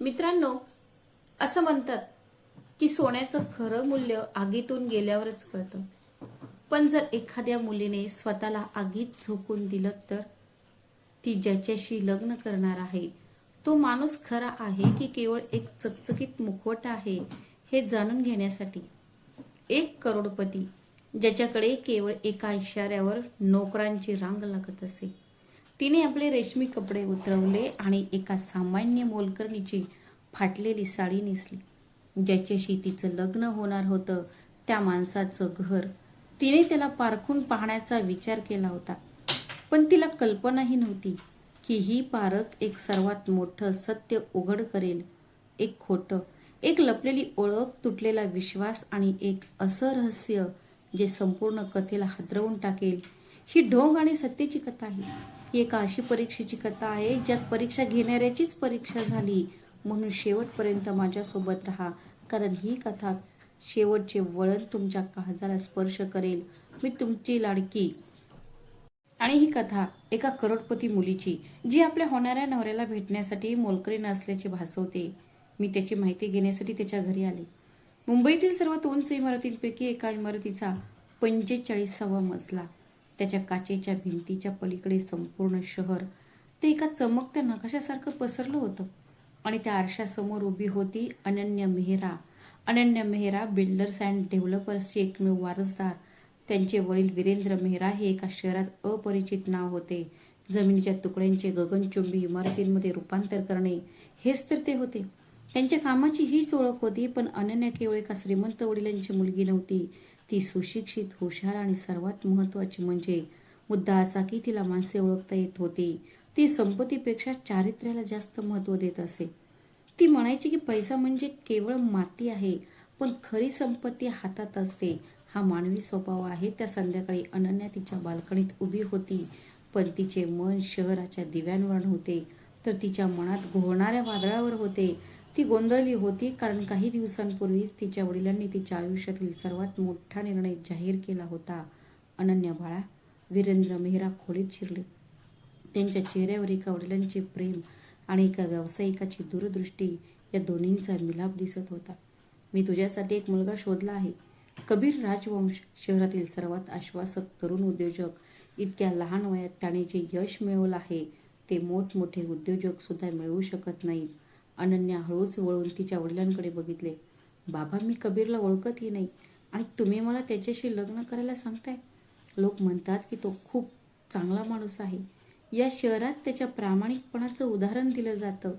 मित्रांनो, असं म्हणतात की सोन्याचं खरं मूल्य आगीतून गेल्यावरच कळतं. पण जर एखाद्या मुलीने स्वतःला आगीत झोकून दिलं तर ती ज्याच्याशी लग्न करणार आहे तो माणूस खरा आहे की केवळ एक चकचकीत मुखवटा आहे हे जाणून घेण्यासाठी. एक करोडपती ज्याच्याकडे केवळ एका इशाऱ्यावर नोकरांची रांग लागत असे. तिने आपले रेशमी कपडे उतरवले आणि एका सामान्य मोलकरणीची फाटलेली साडी नेसली. ज्याच्याशी तिचं लग्न होणार होतं त्या माणसाचं घर तिने त्याला पारखून पाहण्याचा विचार केला होता. पण तिला कल्पनाही नव्हती की ही पारख एक सर्वात मोठं सत्य उघड करेल. एक खोटं, एक लपलेली ओळख, तुटलेला विश्वास आणि एक असं रहस्य जे संपूर्ण कथेला हादरवून टाकेल. ही ढोंग आणि सत्तेची कथा आहे. ही एका अशी परीक्षेची कथा आहे ज्यात परीक्षा घेणाऱ्याचीच परीक्षा झाली. म्हणून शेवटपर्यंत माझ्यासोबत राहा, कारण ही कथा शेवटचे वळण तुमच्या काळजाला स्पर्श करेल. मी तुमची लाडकी. आणि ही कथा एका करोडपती मुलीची, जी आपल्या होणाऱ्या नवऱ्याला भेटण्यासाठी मोलकरीण असल्याचे भासवते. मी त्याची माहिती घेण्यासाठी त्याच्या घरी आले. मुंबईतील सर्वात उंच इमारतींपैकी एका इमारतीचा 45वा मजला. त्याच्या काचेच्या भिंतीच्या पलीकडे संपूर्ण शहर ते एका चमकत्या नकाशासारखं पसरलं होतं. आणि त्या आरशासमोर उभी होती अनन्या मेहरा. अनन्या मेहरा बिल्डर्स अँड डेव्हलपर्सचे एकमेव वारसदार. त्यांचे वडील वीरेंद्र मेहरा हे एका शहरात अपरिचित नाव होते. जमिनीच्या तुकड्यांचे गगनचुंबी इमारतींमध्ये रूपांतर करणे हेच तर ते होते. त्यांच्या कामाची हीच ओळख होती. पण अनन्या केवळ एका श्रीमंत वडिलांची मुलगी नव्हती. ती सुशिक्षित, हुशार आणि सर्वात महत्वाची म्हणजे मुद्दा असा की तिला माणसे ओळखता येत होती. ती संपत्तीपेक्षा चारित्र्याला जास्त महत्व देत असे. ती म्हणायची की पैसा म्हणजे केवळ माती आहे, पण खरी संपत्ती हातात असते. हा मानवी स्वभाव आहे. त्या संध्याकाळी अनन्या तिच्या बाल्कनीत उभी होती, पण तिचे मन शहराच्या दिव्यांवर नव्हते, तर तिच्या मनात घोळणाऱ्या वादळावर होते. ती गोंधळली होती, कारण काही दिवसांपूर्वीच तिच्या वडिलांनी तिच्या आयुष्यातील सर्वात मोठा निर्णय जाहीर केला होता. अनन्या बाळा, वीरेंद्र मेहरा खोलीत शिरले. त्यांच्या चेहऱ्यावर एका वडिलांचे प्रेम आणि एका व्यावसायिकाची दूरदृष्टी या दोन्हींचा मिलाप दिसत होता. मी तुझ्यासाठी एक मुलगा शोधला आहे. कबीर राजवंश, शहरातील सर्वात आश्वासक तरुण उद्योजक. इतक्या लहान वयात त्याने जे यश मिळवलं आहे ते मोठमोठे उद्योजक सुद्धा मिळवू शकत नाहीत. अनन्या हळूच वळून तिच्या वडिलांकडे बघितले. बाबा, मी कबीरला ओळखतही नाही आणि तुम्ही मला त्याच्याशी लग्न करायला सांगताय. लोक म्हणतात की तो खूप चांगला माणूस आहे. या शहरात त्याच्या प्रामाणिकपणाचं उदाहरण दिलं जातं.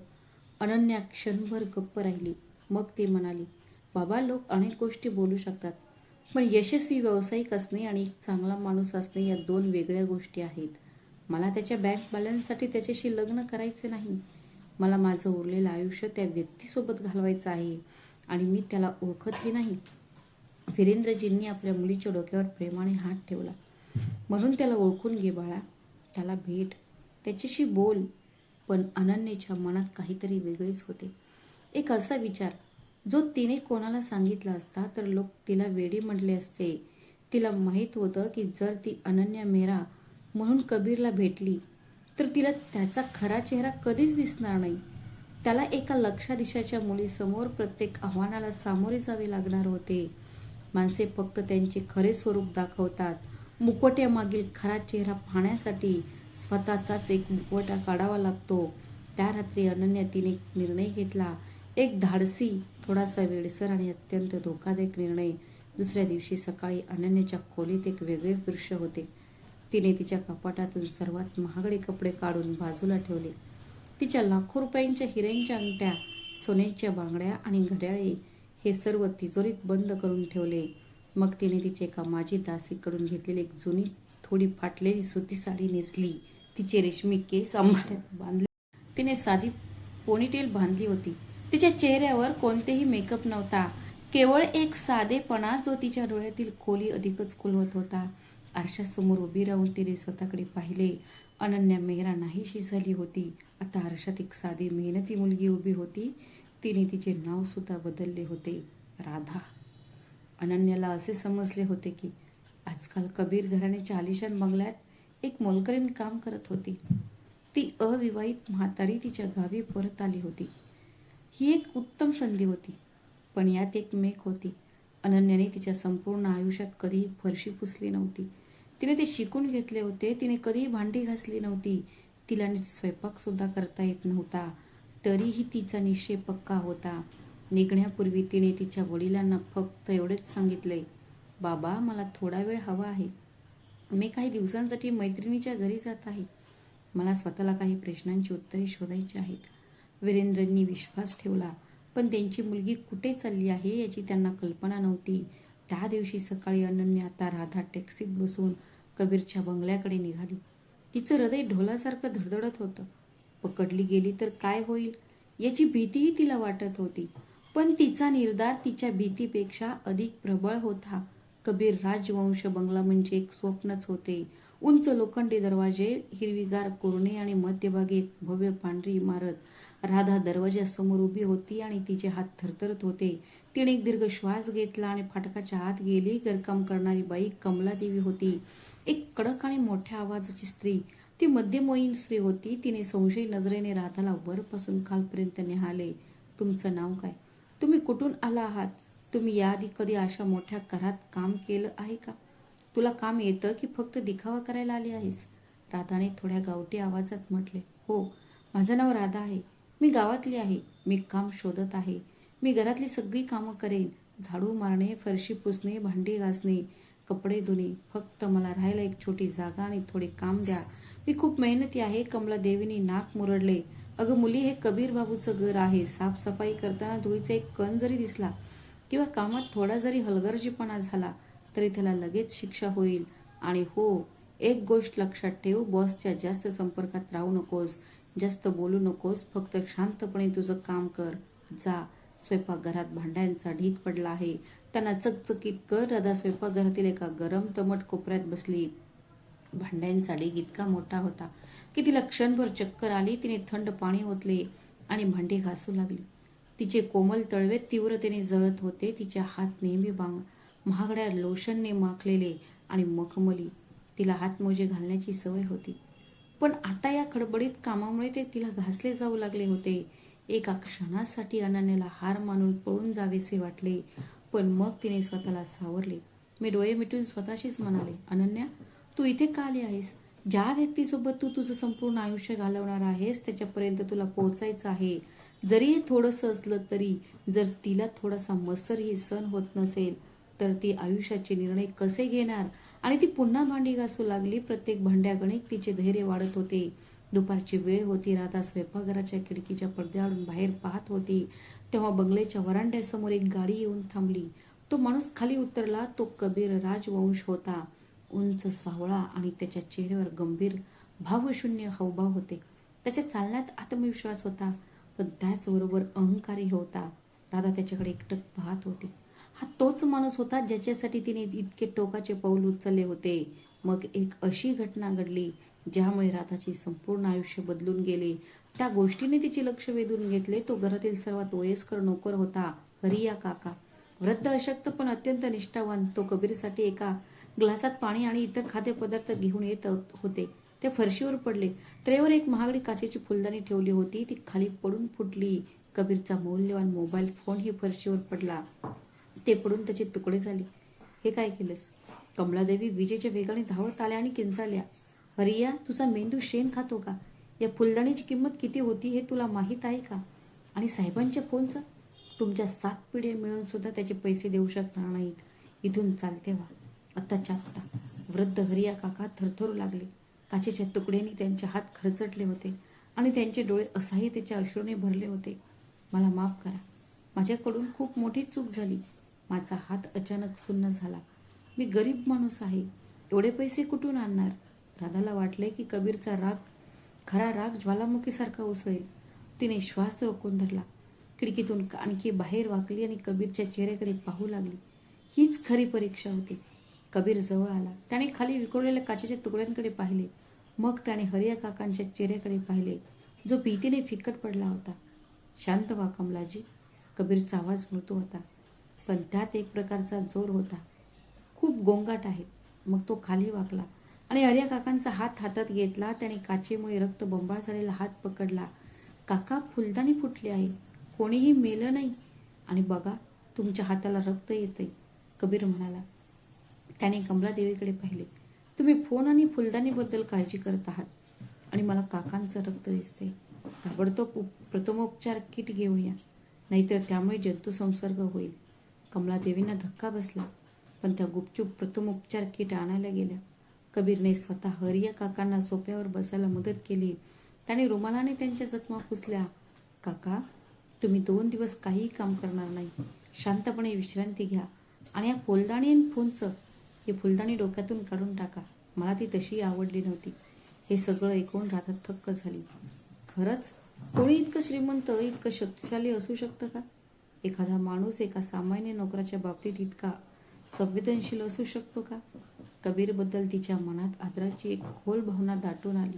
अनन्या क्षणभर गप्प राहिली. मग ती म्हणाली, बाबा, लोक अनेक गोष्टी बोलू शकतात, पण यशस्वी व्यावसायिक असणे आणि एक चांगला माणूस असणे या दोन वेगळ्या गोष्टी आहेत. मला त्याच्या बँक बॅलन्ससाठी त्याच्याशी लग्न करायचे नाही. मला माझं उरलेलं आयुष्य त्या व्यक्तीसोबत घालवायचं आहे आणि मी त्याला ओळखतही नाही. वीरेंद्रजींनी आपल्या मुलीच्या डोक्यावर प्रेमाने हात ठेवला. म्हणून त्याला ओळखून घे बाळा, त्याला भेट, त्याच्याशी बोल. पण अनन्येच्या मनात काहीतरी वेगळेच होते. एक असा विचार जो तिने कोणाला सांगितला असता तर लोक तिला वेडी म्हटले असते. तिला माहीत होतं की जर ती अनन्या मेहरा म्हणून कबीरला भेटली तर तिला त्याचा खरा चेहरा कधीच दिसणार नाही. त्याला एका लक्षाधीशाच्या मुलीसमोर प्रत्येक आव्हानाला सामोरे जावे लागणार होते. माणसे फक्त त्यांचे खरे स्वरूप दाखवतात. मुखवट्यामागील खरा चेहरा पाहण्यासाठी स्वतःचाच एक मुखवटा काढावा लागतो. त्या रात्री अनन्या तिने निर्णय घेतला. एक धाडसी, थोडासा वेडसर आणि अत्यंत धोकादायक निर्णय. दुसऱ्या दिवशी सकाळी अनन्याच्या खोलीत एक वेगळेच दृश्य होते. तिने तिच्या कपाटातून सर्वात महागडे कपडे काढून बाजूला ठेवले. तिच्या लाखो रुपयांच्या हिऱ्यांच्या अंगठ्या, सोन्याच्या बांगड्या आणि घड्याळे हे सर्व तिजोरीत बंद करून ठेवले. मग तिने तिच्या एका माजी दासीकडून घेतलेली एक जुनी, थोडी फाटलेली सुती साडी नेसली. तिचे रेशमी केस अंबाड्यात बांधले. तिने साधी पोनीटेल बांधली होती. तिच्या चेहऱ्यावर कोणतेही मेकअप नव्हता, केवळ एक साधेपणा जो तिच्या डोळ्यातील खोली अधिकच खुलवत होता. आरशासमोर उभी राहून तिने स्वतःकडे पाहिले. अनन्या मेहरा नाहीशी झाली होती. आता आरशात एक साधी, मेहनती मुलगी उभी होती. तिने तिचे नाव सुद्धा बदलले होते, राधा. अनन्याला असे समजले होते की आजकाल कबीर घराण्याच्या आलिशान बंगल्यात एक मोलकरीण काम करत होती. ती अविवाहित म्हातारी तिच्या गावी परत आली होती. ही एक उत्तम संधी होती, पण यात एक मेक होती. अनन्याने तिच्या संपूर्ण आयुष्यात कधीही फरशी पुसली नव्हती. तिने ते शिकून घेतले होते. तिने कधीही भांडी घासली नव्हती. तिला नीट स्वयंपाक सुद्धा करता येत नव्हता. तरीही तिचा निश्चय पक्का होता. निघण्यापूर्वी तिने तिच्या वडिलांना फक्त एवढेच सांगितले, बाबा, मला थोडा वेळ हवा आहे. मी काही दिवसांसाठी मैत्रिणीच्या घरी जात आहे. मला स्वतःला काही प्रश्नांची उत्तरे शोधायची आहेत. वीरेंद्रनी विश्वास ठेवला, पण त्यांची मुलगी कुठे चालली आहे याची त्यांना कल्पना नव्हती. त्या दिवशी सकाळी अनन्या आता राधा टॅक्सीत बसून कबीरच्या बंगल्याकडे निघाली. तिचं हृदय ढोलासारखं धडधडत होतं. पकडली गेली तर काय होईल याची भीतीही तिला वाटत होती. पण तिचा निर्धार तिच्या भीतीपेक्षा अधिक प्रबळ होता. कबीर राजवंश बंगला म्हणजे एक स्वप्नच होते. उंच लोखंडी दरवाजे, हिरवीगार कुरणे आणि मध्यभागी एक भव्य पांढरी इमारत. राधा दरवाजासमोर उभी होती आणि तिचे हात थरथरत होते. तिने एक दीर्घ श्वास घेतला आणि फाटकाच्या आत गेली. घरकाम करणारी बाई कमलादेवी होती. एक कडक आणि मोठ्या आवाजाची स्त्री. ती मध्यमवयीन स्त्री होती. तिने संशयी नजरेने राधाला वरपासून खालपर्यंत निहाळले. तुमचं नाव काय? तुम्ही कुठून आला आहात? तुम्ही याआधी कधी अशा मोठ्या घरात काम केलं आहे का? तुला काम येतं की फक्त दिखावा करायला आली आहेस? राधाने थोड्या गावठी आवाजात म्हटले. हो, माझं नाव राधा आहे. मी गावातली आहे. मी काम शोधत आहे. मी घरातली सगळी कामं करेन. झाडू मारणे, फरशी पुसणे, भांडी घासणे, कपडे धुणे. फक्त मला राहायला एक छोटी जागा आणि थोडे काम द्या. मी खूप मेहनती आहे. कमलादेवीनी नाक मुरडले. अगं मुली, हे कबीर बाबूचं घर आहे. साफसफाई करताना धुळीचा एक कण जरी दिसला किंवा कामात थोडा जरी हलगर्जीपणा झाला तरी त्याला लगेच शिक्षा होईल. आणि हो, एक गोष्ट लक्षात ठेव, बॉसच्या जास्त संपर्कात राहू नकोस, जास्त बोलू नकोस. फक्त शांतपणे तुझं काम कर. जा. स्वयंपाकघरात भांड्यांचा ढीग पडला आहे, त्यांना चकचकीत कर. राधा स्वयंपाकघरातील एका गरम दमट कोपऱ्यात बसली. भांड्यांचा ढीग इतका मोठा होता की तिला क्षणभर चक्कर आली. तिने थंड पाणी ओतले आणि भांडी घासू लागली. तिचे कोमल तळवे तीव्रतेने जळत होते. तिचे हात नेहमी महागड्या लोशनने माखलेले आणि मखमली. तिला हातमोजे घालण्याची सवय होती, पण आता या खडबडीत कामामुळे ते तिला घासले जाऊ लागले होते. एका क्षणासाठी अनन्याला हार मानून पळून जावेसे वाटले, पण मग तिने स्वतःला सावरले. मी डोळे मिटून स्वतःशीच म्हणाले, अनन्या, तू इथे का आली आहेस? ज्या व्यक्तीसोबत तू तुझं संपूर्ण आयुष्य घालवणार आहेस त्याच्यापर्यंत तुला पोहोचायचं आहे. जरी हे थोडंसं असलं तरी. जर तिला थोडासा मत्सरही सहन होत नसेल तर ती आयुष्याचे निर्णय कसे घेणार? आणि ती पुन्हा भांडी घासू लागली. प्रत्येक भांड्यागणिक तिचे धैर्य वाढत होते. दुपारची वेळ होती. राधा स्वयंपाकघराच्या खिडकीच्या पडद्यावरून बाहेर पाहत होती. तेव्हा बंगल्याच्या वरांड्यासमोर एक गाडी येऊन थांबली. तो माणूस खाली उतरला. तो कबीर राजवंश होता. उंच, सावळा आणि त्याच्या चेहऱ्यावर गंभीर, भावशून्य हावभाव होते. त्याच्या चालण्यात आत्मविश्वास होता, पण त्याचबरोबर अहंकारही होता. राधा त्याच्याकडे एकटक पाहत होती. हा तोच माणूस होता ज्याच्यासाठी तिने इतके टोकाचे पाऊल उचलले होते. मग एक अशी घटना घडली ज्यामुळे राधाचे संपूर्ण आयुष्य बदलून गेले. त्या गोष्टीने तिचे लक्ष वेधून घेतले. तो घरातील सर्वात वयस्कर नोकर होता, हरिया काका. वृद्ध, अशक्त पण अत्यंत निष्ठावान. तो कबीरसाठी एका ग्लासात पाणी आणि इतर खाद्यपदार्थ घेऊन येत होते. ते फरशीवर पडले. ट्रेवर एक महागडी काचेची फुलदाणी ठेवली होती. ती खाली पडून फुटली. कबीरचा मौल्यवान मोबाईल फोनही फरशीवर पडला. ते पडून त्याचे तुकडे झाले. हे काय केलंस? कमलादेवी विजेच्या वेगाने धावत आल्या आणि किंचाळल्या. हरिया, तुझा मेंदू शेण खातो का? या फुलदाणीची किंमत किती होती हे तुला माहीत आहे का? आणि साहेबांच्या फोनचं? तुमच्या 7 पिढ्या मिळून सुद्धा त्याचे पैसे देऊ शकणार नाहीत. इथून चालते व्हा, आत्ताच्या आत्ता. वृद्ध हरिया काका थरथरू लागले. काचेच्या तुकड्यांनी त्यांचे हात खरचटले होते आणि त्यांचे डोळे असहाय्यतेच्या अश्रूने भरले होते. मला माफ करा. माझ्याकडून खूप मोठी चूक झाली. माझा हात अचानक सुन्न झाला. मी गरीब माणूस आहे. एवढे पैसे कुठून आणणार? राधाला वाटले की कबीरचा राग, खरा राग ज्वालामुखीसारखा उसळेल. तिने श्वास रोखून धरला. खिडकीतून आणखी बाहेर वाकली आणि कबीरच्या चेहऱ्याकडे पाहू लागली. हीच खरी परीक्षा होती. कबीर जवळ आला. त्याने खाली विखुरलेल्या काचेच्या तुकड्यांकडे पाहिले. मग त्याने हरिया काकांच्या चेहऱ्याकडे पाहिले, जो भीतीने फिकट पडला होता. शांत व्हा कमलाजी. कबीरचा आवाज मृदू होता, पण त्यात एक प्रकारचा जोर होता. खूप गोंगाट आहे. मग तो खाली वाकला आणि हरिया काकांचा हात हातात घेतला. त्याने काचेमुळे रक्तबंबाळ झालेला हात पकडला. काका, फुलदाणी फुटली आहे. कोणीही मेलं नाही. आणि बघा, तुमच्या हाताला रक्त येतंय, कबीर म्हणाला. त्याने कमलादेवीकडे पाहिले. तुम्ही फोन आणि फुलदाणीबद्दल काळजी करत आहात आणि मला काकांचं रक्त दिसतंय. ताबडतोब प्रथमोपचार किट घेऊन या, नाहीतर त्यामुळे जंतुसंसर्ग होईल. कमलादेवींना धक्का बसला, पण त्या गुपचूप प्रथमोपचार किट आणायला गेल्या. कबीरने स्वतः हरिया काकांना सोफ्यावर बसायला मदत केली. त्याने रुमालाने त्यांच्या जखमा पुसल्या. काका, तुम्ही 2 दिवस काहीही काम करणार नाही. शांतपणे विश्रांती घ्या आणि या फुलदाणी आणि फोनचं ही फुलदाणी डोक्यातून काढून टाका. मला ती तशी आवडली नव्हती. हे सगळं ऐकून राधा थक्क झाली. खरंच कोणी इतकं श्रीमंत, इतकं शक्तिशाली असू शकतं का? एखादा माणूस एका सामान्य नोकराच्या बाबतीत इतका संवेदनशील असू शकतो का? कबीरबद्दल तिच्या मनात आदराची एक खोल भावना दाटून आली.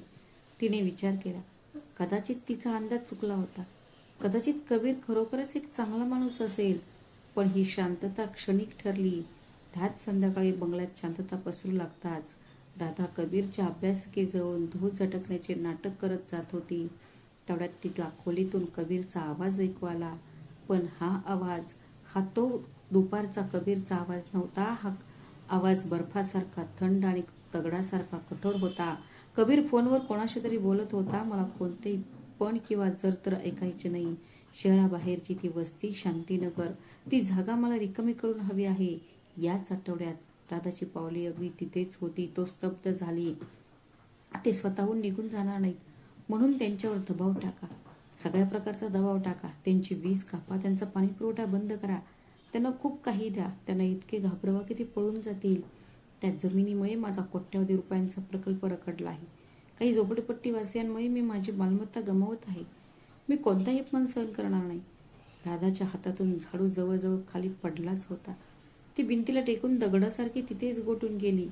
तिने विचार केला, कदाचित तिचा अंदाज चुकला होता. कदाचित कबीर खरोखरच एक चांगला माणूस असेल. पण ही शांतता क्षणिक ठरली. त्याच संध्याकाळी बंगल्यात शांतता पसरू लागताच राधा कबीरच्या अभ्यासिकेजवळून धूळ झटकण्याचे नाटक करत जात होती. तेवढ्यात तिला खोलीतून कबीरचा आवाज ऐकू आला. पण हा तो दुपारचा कबीरचा आवाज नव्हता. हा आवाज बर्फासारखा थंड आणि दगडासारखा कठोर होता. कबीर फोनवर कोणाशी तरी बोलत होता. मला कोणतेही पण किंवा जर तर ऐकायचे नाही. शहराबाहेरची ती वस्ती, शांतीनगर, ती जागा मला रिकामी करून हवी आहे. याच आठवड्यात राधाची पावले अगदी तिथेच होती. तो स्तब्ध झाली. ते स्वतःहून निघून जाणार नाहीत म्हणून त्यांच्यावर दबाव टाका. सगळ्या प्रकारचा दबाव टाका. त्यांची वीज कापा, त्यांचा पाणी पुरवठा बंद करा. त्यांना खूप काही द्या. त्यांना इतके घाबरवा की ते पळून जातील. त्या जमिनीमुळे माझा कोट्यावधी रुपयांचा प्रकल्प रखडला आहे. काही झोपडपट्टीवासियांमुळे मी माझी मालमत्ता गमावत आहे. मी कोणताही अपमान सहन करणार नाही. राधाच्या हातातून झाडू जवळजवळ खाली पडलाच होता. ती भिंतीला टेकून दगडासारखी तिथेच गोटून गेली.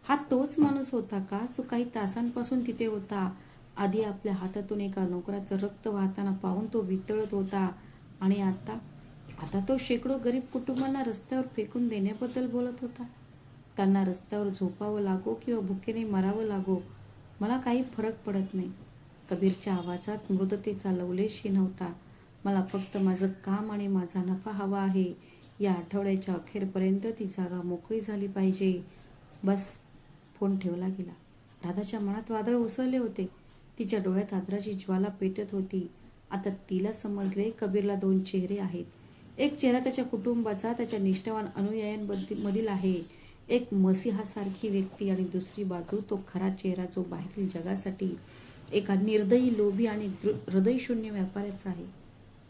हा तोच माणूस होता का जो काही तासांपासून तिथे होता? आधी आपल्या हातातून एका नोकराचं रक्त वाहताना पाहून तो वितळत होता आणि आता तो शेकडो गरीब कुटुंबांना रस्त्यावर फेकून देण्याबद्दल बोलत होता. त्यांना रस्त्यावर झोपावं लागो किंवा भुकेने मरावं लागो, मला काही फरक पडत नाही. कबीरच्या आवाजात मृदतेचा लवलेशही नव्हता. मला फक्त माझं काम आणि माझा नफा हवा आहे. या आठवड्याच्या अखेरपर्यंत ती जागा मोकळी झाली पाहिजे. बस. फोन ठेवला गेला. राधाच्या मनात वादळ उसळले होते. तिच्या डोळ्यात आदराची ज्वाला पेटत होती. आता तिला समजले, कबीरला 2 चेहरे आहेत. एक चेहरा त्याच्या कुटुंबाचा, त्याच्या निष्ठावान अनुयायांमधील आहे, एक मसीहासारखी व्यक्ती, आणि दुसरी बाजू तो खरा चेहरा जो बाहेरील जगासाठी एका निर्दयी, लोभी आणि हृदयशून्य व्यापाऱ्याचा आहे.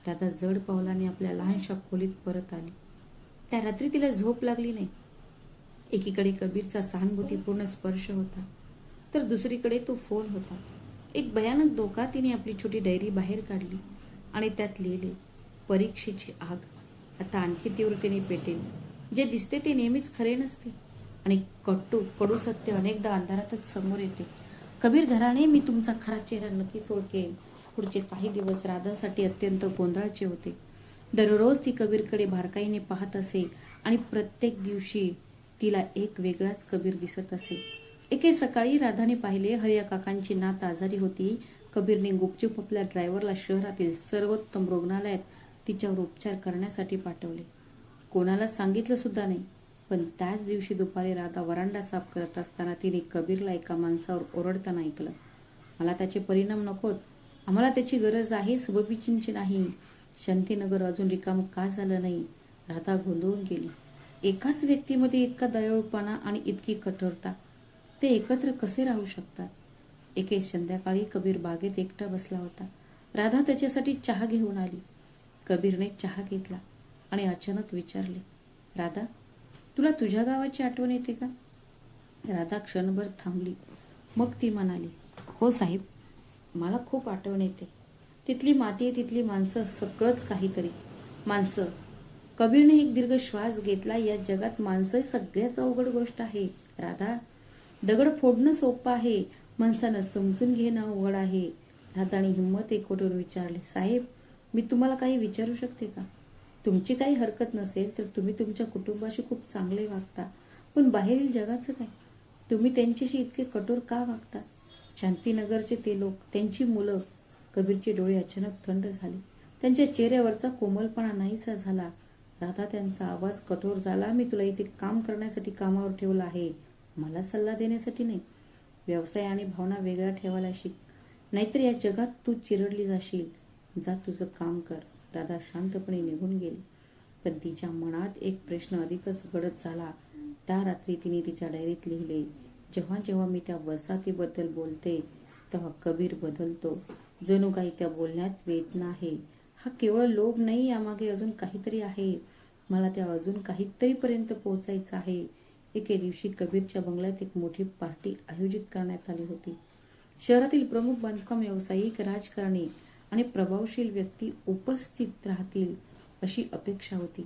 राधा जड पावलाने आपल्या लहानशा खोलीत परत आली. त्या रात्री तिला झोप लागली नाही. एकीकडे कबीरचा सहानुभूतीपूर्ण स्पर्श होता, तर दुसरीकडे तो फोन होता. एक भयानक धोका. तिने आपली छोटी डायरी बाहेर काढली आणि त्यात लिहिले, परीक्षेची आग आता आणखी तीव्रतेने पेटेल. जे दिसते ते नेहमीच खरे नसते आणि कडू सत्य अनेकदा अंधारातच समोर येते. कबीर घराणे, मी तुमचा खरा चेहरा नक्कीच ओळखेन. पुढचे काही दिवस राधासाठी अत्यंत गोंधळाचे होते. दररोज ती कबीरकडे बारकाईने पाहत असे आणि प्रत्येक दिवशी तिला एक वेगळाच कबीर दिसत असे. एके सकाळी राधाने पाहिले, हरिया काकांची नात आजारी होती. कबीरने गुपचूप आपल्या ड्रायव्हरला शहरातील सर्वोत्तम रुग्णालयात तिच्यावर उपचार करण्यासाठी पाठवले. कोणाला सांगितलं सुद्धा नाही. पण त्याच दिवशी दुपारी राधा वरांडा साफ करत असताना तिने कबीरला एका माणसावर ओरडताना ऐकलं, मला त्याचे परिणाम नकोत. आम्हाला त्याची गरज आहे, सबबीचींची नाही. शांतीनगर अजून रिकाम का झालं नाही? राधा गोंधळून गेली. एकाच व्यक्तीमध्ये इतका दयाळूपणा आणि इतकी कठोरता, ते एकत्र कसे राहू शकतात? एके संध्याकाळी कबीर बागेत एकटा बसला होता. राधा त्याच्यासाठी चहा घेऊन आली. कबीरने चहा घेतला आणि अचानक विचारले, राधा, तुला तुझ्या गावाची आठवण येते का? राधा क्षणभर थांबली. मग ती म्हणाली, हो साहेब, मला खूप आठवण येते. तिथली माती, तिथली माणसं, सगळंच काहीतरी. माणसं. कबीरने एक दीर्घ श्वास घेतला. या जगात माणसं सगळ्यात अवघड गोष्ट आहे राधा. दगड फोडणं सोपं आहे, माणसानं समजून घेणं अवघड आहे. राधाने हिंमत एकवटून विचारले, साहेब, मी तुम्हाला काही विचारू शकते का? तुमची काही हरकत नसेल तर तुम्ही तुमच्या कुटुंबाशी खूप चांगले वागता, पण बाहेरील जगाचं काय? तुम्ही त्यांच्याशी इतके कठोर का वागता? शांतीनगरचे ते लोक, त्यांची मुलं. कबीरचे डोळे अचानक थंड झाले. त्यांच्या चेहऱ्यावरचा कोमलपणा नाहीसा झाला. राधा त्यांचा आवाज कठोर झाला. मी तुला इथे काम करण्यासाठी कामावर ठेवलं आहे, मला सल्ला देण्यासाठी नाही. व्यवसाय आणि भावना वेगळ्या ठेवायला शिक, नाहीतर या जगात तू चिरडली जाशील. जा तुझं काम कर. राधा शांतपणे निघून गेली. पण तिच्या मनात एक प्रश्न अधिकच गडद झाला. त्या रात्री तिने तिच्या डायरीत लिहिले, जेव्हा जेव्हा मी त्या वसाहतीबद्दल बोलते तेव्हा कबीर बदलतो. जणू काही त्या बोलण्यात वेदना आहे. हा केवळ लोभ नाही, यामागे अजून काहीतरी आहे. मला त्या अजून काहीतरी पर्यंत पोहोचायचं आहे. एके दिवशी कबीरच्या बंगल्यात एक मोठी पार्टी आयोजित करण्यात आली होती. शहरातील प्रमुख बांधकाम व्यावसायिक, राजकारणी आणि प्रभावशील व्यक्ती उपस्थित राहतील अशी अपेक्षा होती.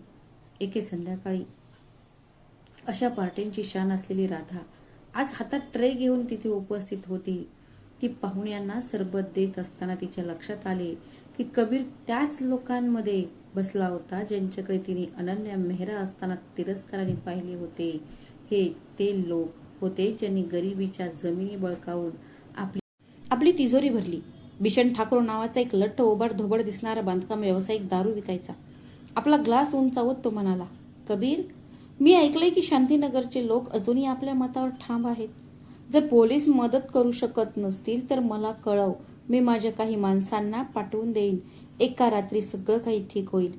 एके संध्याकाळी अशा पार्ट्यांची शान असलेली राधा आज हातात ट्रे घेऊन तिथे उपस्थित होती. ती पाहुण्यांना सरबत देत असताना तिच्या लक्षात आले की कबीर त्याच लोकांमध्ये बसला होता ज्यांच्याकडे तिने अनन्या मेहरा असताना तिरस्काराने पाहिले होते. हे ते लोक होते ज्यांनी गरिबीच्या जमिनी बळकावून आपली तिजोरी भरली. बिशन ठाकूर नावाचा एक लठ्ठ ओबाड धोबड दिसणारा बांधकाम व्यावसायिक दारू विकायचा. आपला ग्लास उंचावत तो म्हणाला, कबीर, मी ऐकलंय की शांतीनगरचे लोक अजूनही आपल्या मतावर ठाम आहेत. जर पोलीस मदत करू शकत नसतील तर मला कळव, मी माझ्या काही माणसांना पाठवून देईन. एका रात्री सगळं काही ठीक होईल.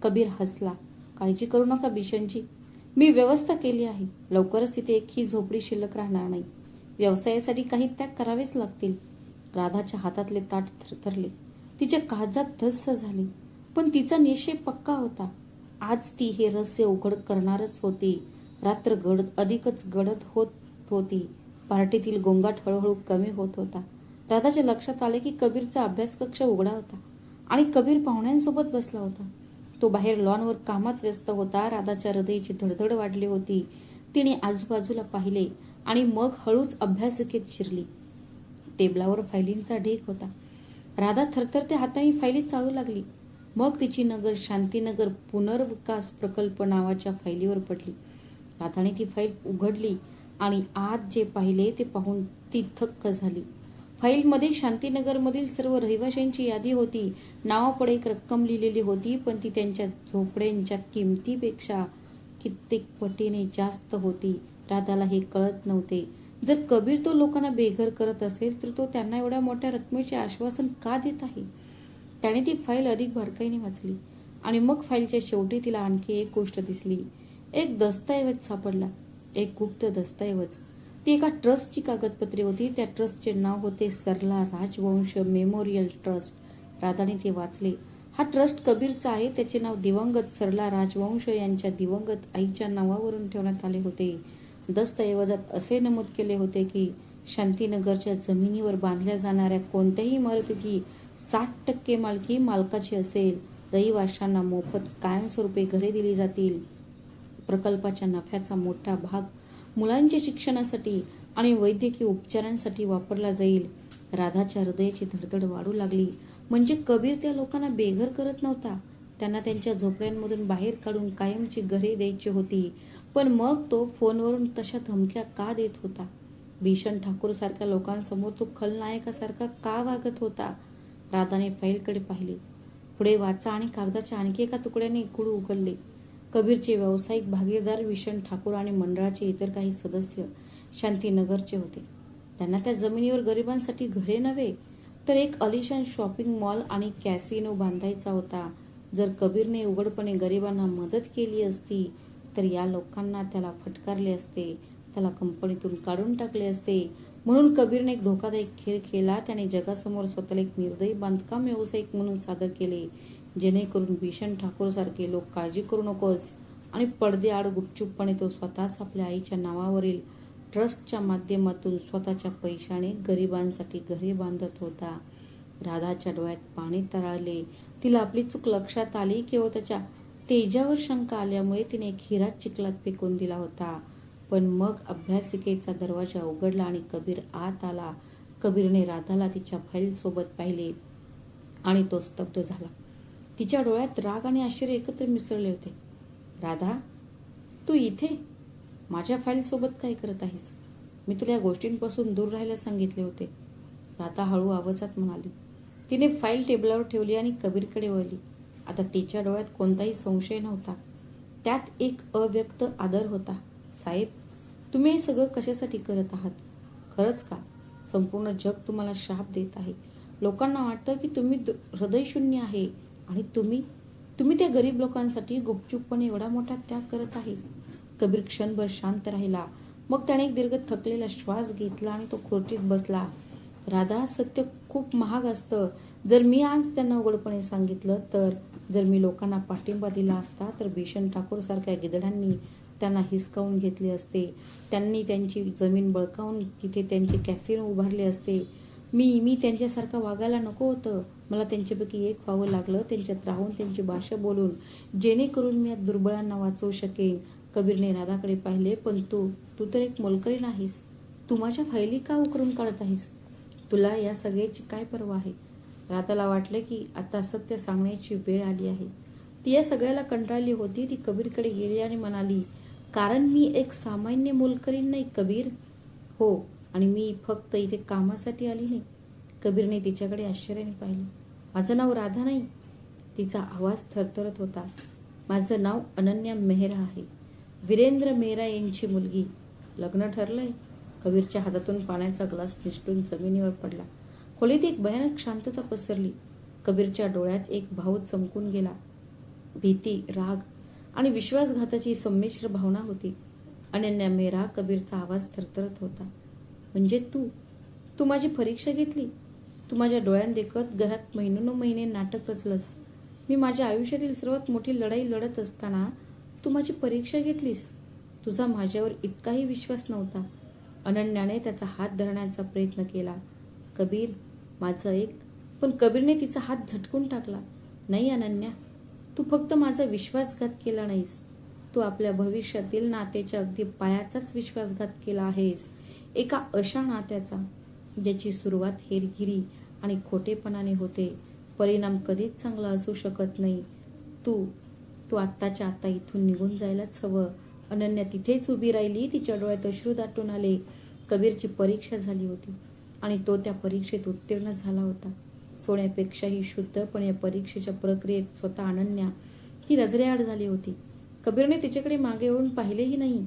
कबीर हसला. काळजी करू नका बिशनजी, मी व्यवस्था केली आहे. लवकरच तिथे एकही झोपडी शिल्लक राहणार नाही. व्यवसायासाठी काही त्याग करावेच लागतील. राधाच्या हातातले ताट थरथरले. तिच्या काळजात धस्स झाले. पण तिचा निश्चय पक्का होता. आज ती हे रहस्य उघड करणारच होती. रात्र अधिकच गडद होत होती. पार्टीतील गोंगाट हळूहळू कमी होत होता. राधाच्या लक्षात आले की कबीरचा अभ्यास कक्ष उघडा होता आणि कबीर पाहुण्यांसोबत बसला होता. तो बाहेर लॉनवर कामात व्यस्त होता. राधाच्या हृदयाची धडधड वाढली होती. तिने आजूबाजूला पाहिले आणि मग हळूच अभ्यासिकेत शिरली. टेबलावर फायलींचा ढीग होता. राधा थरथरत्या हाताने फायली चाळू लागली. मग तिची नजर शांतीनगर पुनर्विकास प्रकल्प नावाच्या फायलीवर पडली. राधाने ती फाईल उघडली आणि आत जे पाहिले ते पाहून ती थक्क झाली. फाईलमध्ये शांतीनगरमधील सर्व रहिवाशांची यादी होती. नावापुढे एक रक्कम लिहिलेली होती, पण ती त्यांच्या झोपड्यांच्या किमतीपेक्षा कित्येक पटीने जास्त होती. राधाला हे कळत नव्हते. जर कबीर तो लोकांना बेघर करत असेल तर तो त्यांना एवढ्या मोठ्या रकमेचे आश्वासन का देत आहे? त्याने ती फाईल अधिक बारकाईने वाचली आणि मग फाईलच्या शेवटी तिला आणखी एक गोष्ट दिसली. एक दस्तऐवज सापडला. एक गुप्त दस्तऐवज. ती एका ट्रस्टची कागदपत्रे होती. त्या ट्रस्टचे नाव होते सरला राजवंश मेमोरियल ट्रस्ट. राधाने ते वाचले. हा ट्रस्ट कबीरचा आहे. त्याचे नाव दिवंगत सरला राजवंश यांच्या दिवंगत आईच्या नावावरून ठेवण्यात आले होते. दस्तऐवजात असे नमूद केले होते की शांतीनगरच्या जमिनीवर बांधल्या जाणाऱ्या कोणत्याही इमारतीची 60% मालकी मालकाची असेल. रहिवाशांना मोफत कायमस्वरूपी घरे दिली जातील. प्रकल्पाच्या नफ्याचा मोठा भाग मुलांच्या शिक्षणासाठी आणि वैद्यकीय उपचारांसाठी वापरला जाईल. राधाच्या हृदयाची धडधड वाढू लागली. म्हणजे कबीर त्या लोकांना बेघर करत नव्हता. त्यांना त्यांच्या झोपड्यांमधून बाहेर काढून कायमची घरे द्यायची होती. पण मग तो फोनवरून तशा धमक्या का देत होता? भीषण ठाकूर सारख्या लोकांसमोर तो खलनायकासारखा का वागत होता? राधाने फाईलकडे पाहिले. पुढे वाचा आणि कागदाच्या आणखी एका तुकड्याने कुड उघडले. कबीरचे व्यावसायिक भागीदार भीषण ठाकूर आणि मंडळाचे इतर काही सदस्य शांतीनगरचे होते. त्यांना त्या जमिनीवर गरिबांसाठी घरे नव्हे तर एक अलिशान शॉपिंग मॉल आणि कॅसिनो बांधायचा होता. जर कबीरने उघडपणे गरिबांना मदत केली असती तर या लोकांना त्याला फटकारले असते, त्याला कंपनीतून काढून टाकले असते. म्हणून कबीरने एक धोकादायक खेळ खेळला. त्याने जगासमोर स्वतःला एक निर्दयी बांधकाम व्यावसायिक म्हणून सादर केले, जेणेकरून भीषण ठाकूर सारखे लोक काळजी करू नकोस आणि पडद्याआड गुपचूपपणे तो स्वतःच आपल्या आईच्या नावावरील ट्रस्टच्या माध्यमातून स्वतःच्या पैशाने गरिबांसाठी घरे बांधत होता. राधाच्या डोळ्यात पाणी तरळले. तिला आपली चूक लक्षात आली. केवळ त्याच्या तेजावर शंका आल्यामुळे तिने एक हिरा चिखलात फेकून दिला होता. पण मग अभ्यासिकेचा दरवाजा उघडला आणि कबीर आत आला. कबीरने राधाला तिच्या फाईल सोबत पाहिले आणि तो स्तब्ध झाला. तिच्या डोळ्यात राग आणि आश्चर्य एकत्र मिसळले होते. राधा, तू इथे माझ्या फाईल सोबत काय करत आहेस? मी तुला या गोष्टींपासून दूर राहायला सांगितले होते. राधा हळू आवाजात म्हणाली. तिने फाईल टेबलावर ठेवली आणि कबीरकडे वळली. आता तिच्या डोळ्यात कोणताही संशय नव्हता, त्यात एक अव्यक्त आदर होता. साहेब, तुम्ही हे सगळं कशासाठी करत आहात? खरंच का? संपूर्ण जग तुम्हाला शाप देत आहे. लोकांना वाटतं की तुम्ही हृदयशून्य आहे आणि तुम्ही त्या गरीब लोकांसाठी गुपचूपपणे एवढा मोठा त्याग करत आहे. कबीर क्षणभर शांत राहिला. मग त्याने एक दीर्घ थकलेला श्वास घेतला आणि तो खुर्चीत बसला. राधा, सत्य खूप महाग असतं. जर मी आज त्यांना उघडपणे सांगितलं तर, जर मी लोकांना पाठिंबा दिला असता तर भीषण ठाकूर सारख्या गिधडांनी त्यांना हिसकावून घेतले असते. त्यांनी त्यांची जमीन बळकावून तिथे त्यांचे कॅसिनो उभारले असते. मी त्यांच्यासारखं वागायला नको होतं. मला त्यांच्यापैकी एक व्हावं लागलं, त्यांच्यात राहून, त्यांची भाषा बोलून, जेणेकरून मी या दुर्बळांना वाचवू शकेन. कबीरने राधाकडे पाहिले. पण तू तर एक मोलकरी नाहीस. तू माझ्या फायली का उकरून काढत आहेस? तुला या सगळ्याची काय पर्वा आहे? राधाला वाटलं की आता सत्य सांगण्याची वेळ आली आहे. ती या सगळ्याला कंटाळली होती. ती कबीरकडे गेली आणि म्हणाली, कारण मी एक सामान्य मोलकरीण नाही कबीर. हो, आणि मी फक्त इथे कामासाठी आली नाही. कबीरने तिच्याकडे आश्चर्याने पाहिले. माझं नाव राधा नाही. तिचा आवाज थरथरत होता. माझं नाव अनन्या मेहरा आहे. वीरेंद्र मेहरा यांची मुलगी. लग्न ठरलंय? कबीरच्या हातातून पाण्याचा ग्लास निसटून जमिनीवर पडला. खोलीत एक भयानक शांतता पसरली. कबीरच्या डोळ्यात एक भाव चमकून गेला. भीती, राग आणि विश्वासघाताची संमिश्र भावना होती. अनन्या मेहरा. कबीरचा आवाज थरथरत होता. म्हणजे तू माझी परीक्षा घेतली? तू माझ्या डोळ्यांदेखत घरात महिने नाटक रचलंस. मी माझ्या आयुष्यातील सर्वात मोठी लढाई लढत असताना तू माझी परीक्षा घेतलीस. तुझा माझ्यावर इतकाही विश्वास नव्हता. अनन्याने त्याचा हात धरण्याचा प्रयत्न केला. कबीर, माझं ऐक. पण कबीरने तिचा हात झटकून टाकला. नाही अनन्या, तू फक्त माझा विश्वासघात केला नाहीस, तू आपल्या भविष्यातील नात्याच्या अगदी पायाचाच विश्वासघात केला आहेस. एका अशा नात्याचा ज्याची सुरुवात हेरगिरी आणि खोटेपणाने होते. परिणाम कधीच चांगला असू शकत नाही. तू आत्ताच्या आत्ता इथून निघून जायलाच हवं. अनन्या तिथेच उभी राहिली. तिच्या डोळ्यात अश्रू दाटून आले. कबीरची परीक्षा झाली होती आणि तो त्या परीक्षेत उत्तीर्ण झाला होता. सोन्यापेक्षाही शुद्ध. पण या परीक्षेच्या प्रक्रियेत स्वतः अनन्या ती नजरेआड झाली होती. कबीरने तिच्याकडे मागे येऊन पाहिलेही नाही.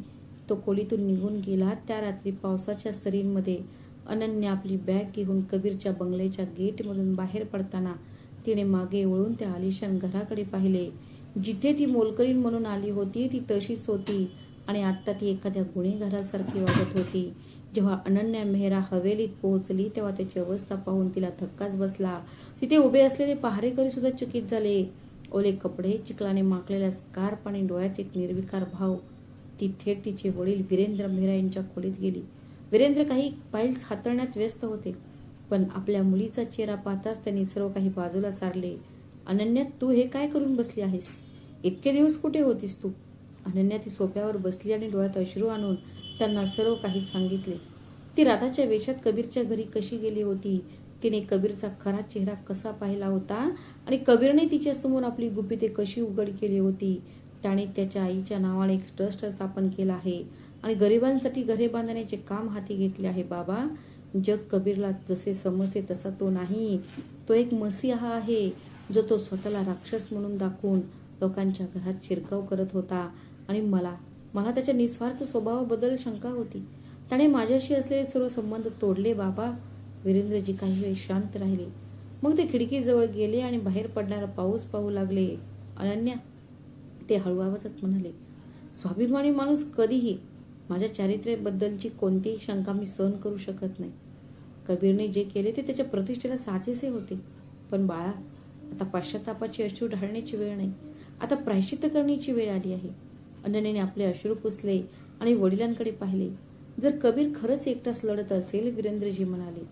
तो खोलीतून निघून गेला. त्या रात्री पावसाच्या सरींमध्ये अनन्या आपली बॅग घेऊन कबीरच्या बंगल्याच्या गेटमधून बाहेर पडताना तिने मागे वळून त्या आलिशान घराकडे पाहिले. जिथे ती मोलकरीण म्हणून आली होती ती तशीच होती आणि आता ती एखाद्या गुन्हेगारासारखी वागत होती. जेव्हा अनन्या मेहरा हवेलीत पोहोचली तेव्हा त्याची अवस्था पाहून तिला धक्काच बसला. तिथे उभे असलेले पहारेकरी सुद्धा चकित झाले. ओले कपडे, चिखलाने माखलेला स्कार्फ आणि डोळ्यात एक निर्विकार भाव. ती थेट तिचे वडील वीरेंद्र मेहरा यांच्या खोलीत गेली. वीरेंद्र काही फाईल्स हाताळण्यात व्यस्त होते, पण आपल्या मुलीचा चेहरा पाहताच त्यांनी सर्व काही बाजूला सारले. अनन्या, तू हे काय करून बसली आहेस? इतके दिवस कुठे होतीस तू? अनन्या ती सोफ्यावर बसली आणि डोळ्यात अश्रू आणून त्यांना सर्व काही सांगितले. ती राधाच्या वेशात कबीरच्या घरी कशी गेली होती, तिने कबीरचा खरा चेहरा कसा पाहिला होता आणि कबीरने तिच्यासमोर आपली गुपिते कशी उघड केली होती. त्याने त्याच्या आईच्या नावाने एक ट्रस्ट स्थापन केला आहे आणि गरिबांसाठी घरे बांधण्याचे काम हाती घेतले आहे. बाबा, जग कबीरला जसे समजते तसा तो नाही. तो एक मसीहा आहे, जो तो स्वतःला राक्षस म्हणून दाखवून लोकांच्या घरात शिरकाव करत होता. आणि मला त्याच्या निस्वार्थ स्वभावाबद्दल शंका होती. त्याने माझ्याशी असलेले सर्व संबंध तोडले. बाबा, वीरेंद्रजी काही वेळ शांत राहिले. मग ते खिडकीजवळ गेले आणि बाहेर पडणारा पाऊस पाहू लागले. अनन्या, ते हळू आवाजात म्हणाले, स्वाभिमानी माणूस कधीही माझ्या चारित्र्याबद्दलची कोणतीही शंका मी सहन करू शकत नाही. कबीरने जे केले ते त्याच्या प्रतिष्ठेला साजेसे होते. पण बाळा, आता पश्चातापाची अश्रू ढाळण्याची वेळ नाही. आता प्रायश्चित्त करण्याची वेळ आली आहे. अनन्याने आपले अश्रू पुसले आणि वडिलांकडे पाहिले. जर कबीर खरंच एकटाच लढत असेल, वीरेंद्रजी म्हणाले,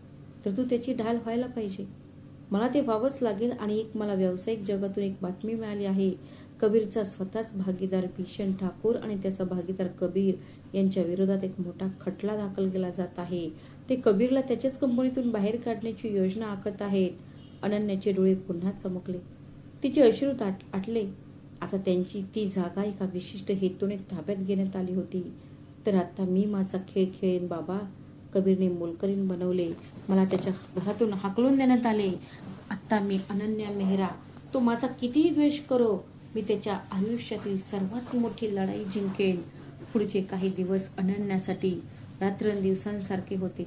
तर तू त्याची ढाल व्हायला पाहिजे. मला ते व्हावंच लागेल. आणि एक मला व्यावसायिक जगातून एक बातमी मिळाली आहे. कबीरचा स्वतःच भागीदार भीषण ठाकूर आणि त्याचा भागीदार कबीर यांच्या विरोधात एक मोठा खटला दाखल केला जात आहे. ते कबीरला त्याच्याच कंपनीतून बाहेर काढण्याची योजना आखत आहेत. अनन्याचे डोळे पुन्हा चमकले. तिचे अश्रू आटले. आता त्यांची ती जागा एका विशिष्ट हेतूने ताब्यात घेण्यात आली होती. तर आता मी माझा खेळ खेळेन बाबा. कबीरने मोलकरीण बनवले. मला त्याच्या घरातून हाकलून देण्यात आले. आता मी अनन्या मेहरा, तो माझा कितीही द्वेष करो, मी त्याच्या आयुष्यातील सर्वात मोठी लढाई जिंकेन. पुढचे काही दिवस अनन्यासाठी रात्रंदिवसांसारखे होते.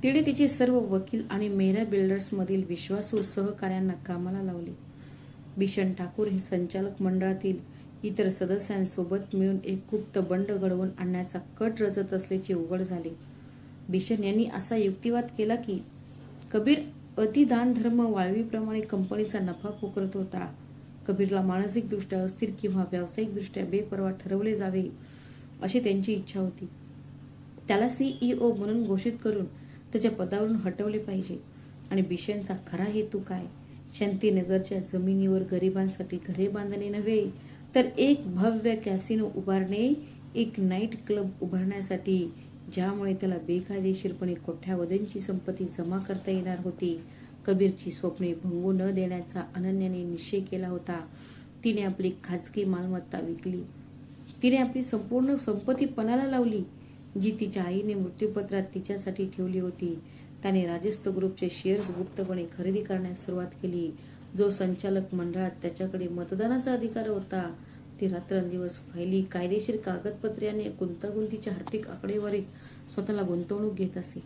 तिने तिचे सर्व वकील आणि मेहरा बिल्डर्समधील विश्वासू सहकाऱ्यांना कामाला लावले. भीषण ठाकूर हे संचालक मंडळातील इतर सदस्यांसोबत मिळून एक गुप्त बंड घडवून आणण्याचा कट रचत असल्याचे उघड झाले. भीषण यांनी असा युक्तिवाद केला की कबीर अतिदानधर्म वाळवीप्रमाणे कंपनीचा नफा पोखरत होता. कबीरला मानसिकदृष्ट्या अस्थिर किंवा व्यावसायिकदृष्ट्या बेपर्वा ठरवले जावे अशी त्यांची इच्छा होती. त्याला CEO म्हणून घोषित करून त्याच्या पदावरून हटवले पाहिजे. आणि भीषणचा खरा हेतू काय? शांतीनगरच्या जमिनीवर गरिबांसाठी घरे बांधणे नव्हे, तर एक भव्य कॅसिनो उभारणे, एक नाईट क्लब उभारण्यासाठी, ज्यामुळे त्याला बेकायदेशीरपणे कोट्यावधींची संपत्ती जमा करता येणार होती. कबीरची स्वप्ने भंगू न देण्याचा अनन्याने निश्चय केला होता. तिने आपली खाजगी मालमत्ता विकली. तिने आपली संपूर्ण संपत्ती पणाला लावली, जी तिच्या आईने मृत्यूपत्रात तिच्यासाठी ठेवली होती. त्याने राजस्थ ग्रुपचे शेअर्स गुप्तपणे खरेदी करण्यास सुरुवात केली. जो संचालक मंडळात त्याच्याकडे मतदानाचा अधिकार होता, ती रात्रंदिवस फायली, कायदेशीर कागदपत्रे आणि गुंतागुंतीच्या आर्थिक आकडेवारीत स्वतःला गुंतवणूक घेत असे.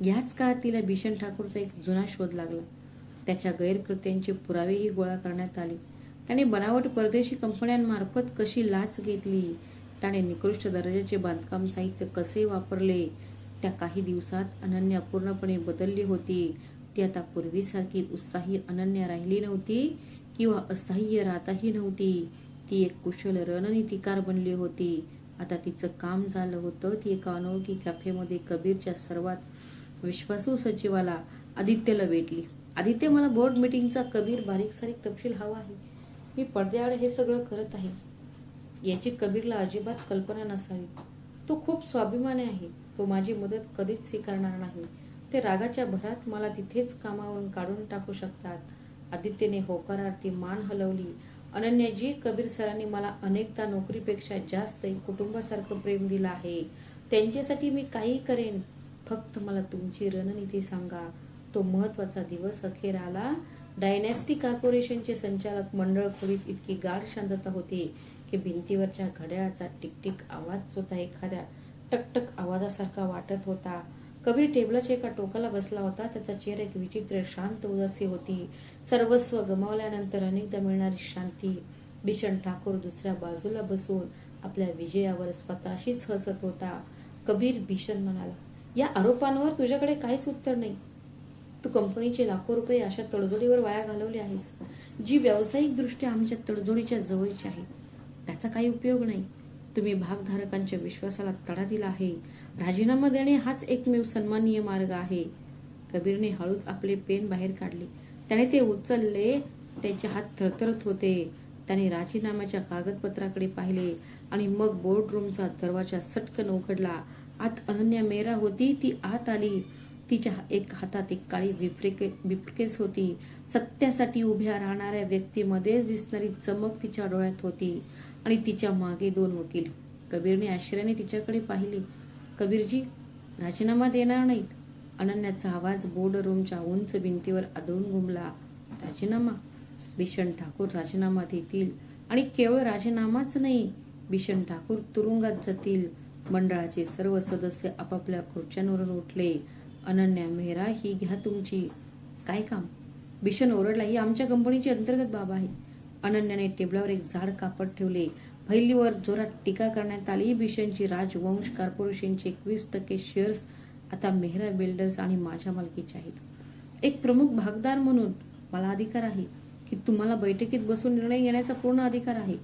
याच काळात तिला भीषण ठाकूरचा एक जुना शोध लागला. त्याच्या गैरकृत्यांचे पुरावेही गोळा करण्यात आले. त्याने बनावट परदेशी कंपन्यांमार्फत कशी लाच घेतली, त्याने निकृष्ट दर्जाचे बांधकाम साहित्य कसे वापरले. त्या काही दिवसात अनन्या पूर्णपणे बदलली होती. ती आता पूर्वीसारखी उत्साही अनन्या राहिली नव्हती किंवा असहाय्य राहताही नव्हती. ती एक कुशल रणनीतिकार बनली होती. आता तिचं काम झालं होतं. ती एका अनोळखी कॅफेमध्ये कबीरच्या सर्वात विश्वासू सचिवाला आदित्यला भेटली. आदित्य, मला बोर्ड मीटिंगचा कबीर बारीक सारीक तपशील हवा आहे. मी पडद्याआड हे सगळं करत आहे, याची कबीरला अजिबात कल्पना नसावी. तो खूप स्वाभिमानी आहे. तो माझी मदत कधीच स्वीकारणार नाही. ते रागाच्या भरात मला तिथेच कामावरून काढून टाकू शकतात. आदित्यने होकारार्थी मान हलवली. अनन्याजी, कबीर सरांनी मला अनेकदा नोकरीपेक्षा जास्त एक कुटुंबासारखं प्रेम दिलं आहे. त्यांच्यासाठी मी काही करेन. फक्त मला तुमची रणनीती सांगा. तो महत्वाचा दिवस अखेर आला. डायनॅस्टी कॉर्पोरेशनचे संचालक मंडळ खोलीत इतकी गाढ शांतता होती की भिंतीवरच्या घड्याळाचा टिकटिक आवाज सुद्धा एखाद्या टकटक आवाजासारखा वाटत होता. कबीर टेबलाच्या एका टोकाला बसला होता. त्याचा चेहरा एक विचित्र शांत उदासी होती. सर्वस्व गमावल्यानंतर अनेकदा मिळणारी शांती. भीषण ठाकूर दुसऱ्या बाजूला बसून आपल्या विजयावर स्वतःशीच हसत होता. कबीर, भीषण म्हणाला, या आरोपांवर तुझ्याकडे काहीच उत्तर नाही. तू कंपनीचे लाखो रुपये अशा तडजोडीवर वाया घालवले आहेस, जी व्यावसायिक दृष्ट्या आमच्या तडजोडीच्या जवळची आहे. त्याचा काही उपयोग नाही. तुम्ही भागधारकांच्या विश्वासाला तडा दिला आहे. राजीनामा देणे हाच एकमेव सन्माननीय मार्ग आहे. कबीरने हळूच आपले पेन बाहेर काढले. त्याने ते उचलले. त्याचे हात थरथरत होते. त्याने राजीनाम्याच्या कागदपत्राकडे पाहिले आणि मग बोर्डरूमचा दरवाजा सटकन उघडला. आत अनन्या मेहरा होती. ती आत आली. तिच्या एक हातात एक काळी ब्रीफकेस होती. सत्यासाठी उभ्या राहणाऱ्या व्यक्तीमध्येच दिसणारी चमक तिच्या डोळ्यात होती. आणि तिच्या मागे 2 वकील. कबीरने आश्चर्याने तिच्याकडे पाहिले. कबीरजी, राजीनामा देणार नाहीत? अनन्याचा आवाज बोर्ड रूमच्या उंच भिंतीवर आदळून घुमला. राजीनामा? भीषण ठाकूर राजीनामा देतील. आणि केवळ राजीनामाच नाही, भीषण ठाकूर तुरुंगात जातील. मंडळाचे सर्व सदस्य आपापल्या खुर्च्यांवरून उठले. अनन्या मेहरा, ही घ्या तुमची. काय काम? भीषण ओरडला. ही आमच्या कंपनीची अंतर्गत बाब आहे. अनन्याने टेबलावर एक जाड कापड ठेवले. फैलीवर जोरात टीका करण्यात आली. भीषणची राजवंश कॉर्पोरेशनचे 21% शेअर्स आता मेहरा बिल्डर्स आणि माझ्या मालकीचे आहेत. एक प्रमुख भागदार म्हणून मला अधिकार आहे की तुम्हाला बैठकीत बसून निर्णय घेण्याचा पूर्ण अधिकार आहे.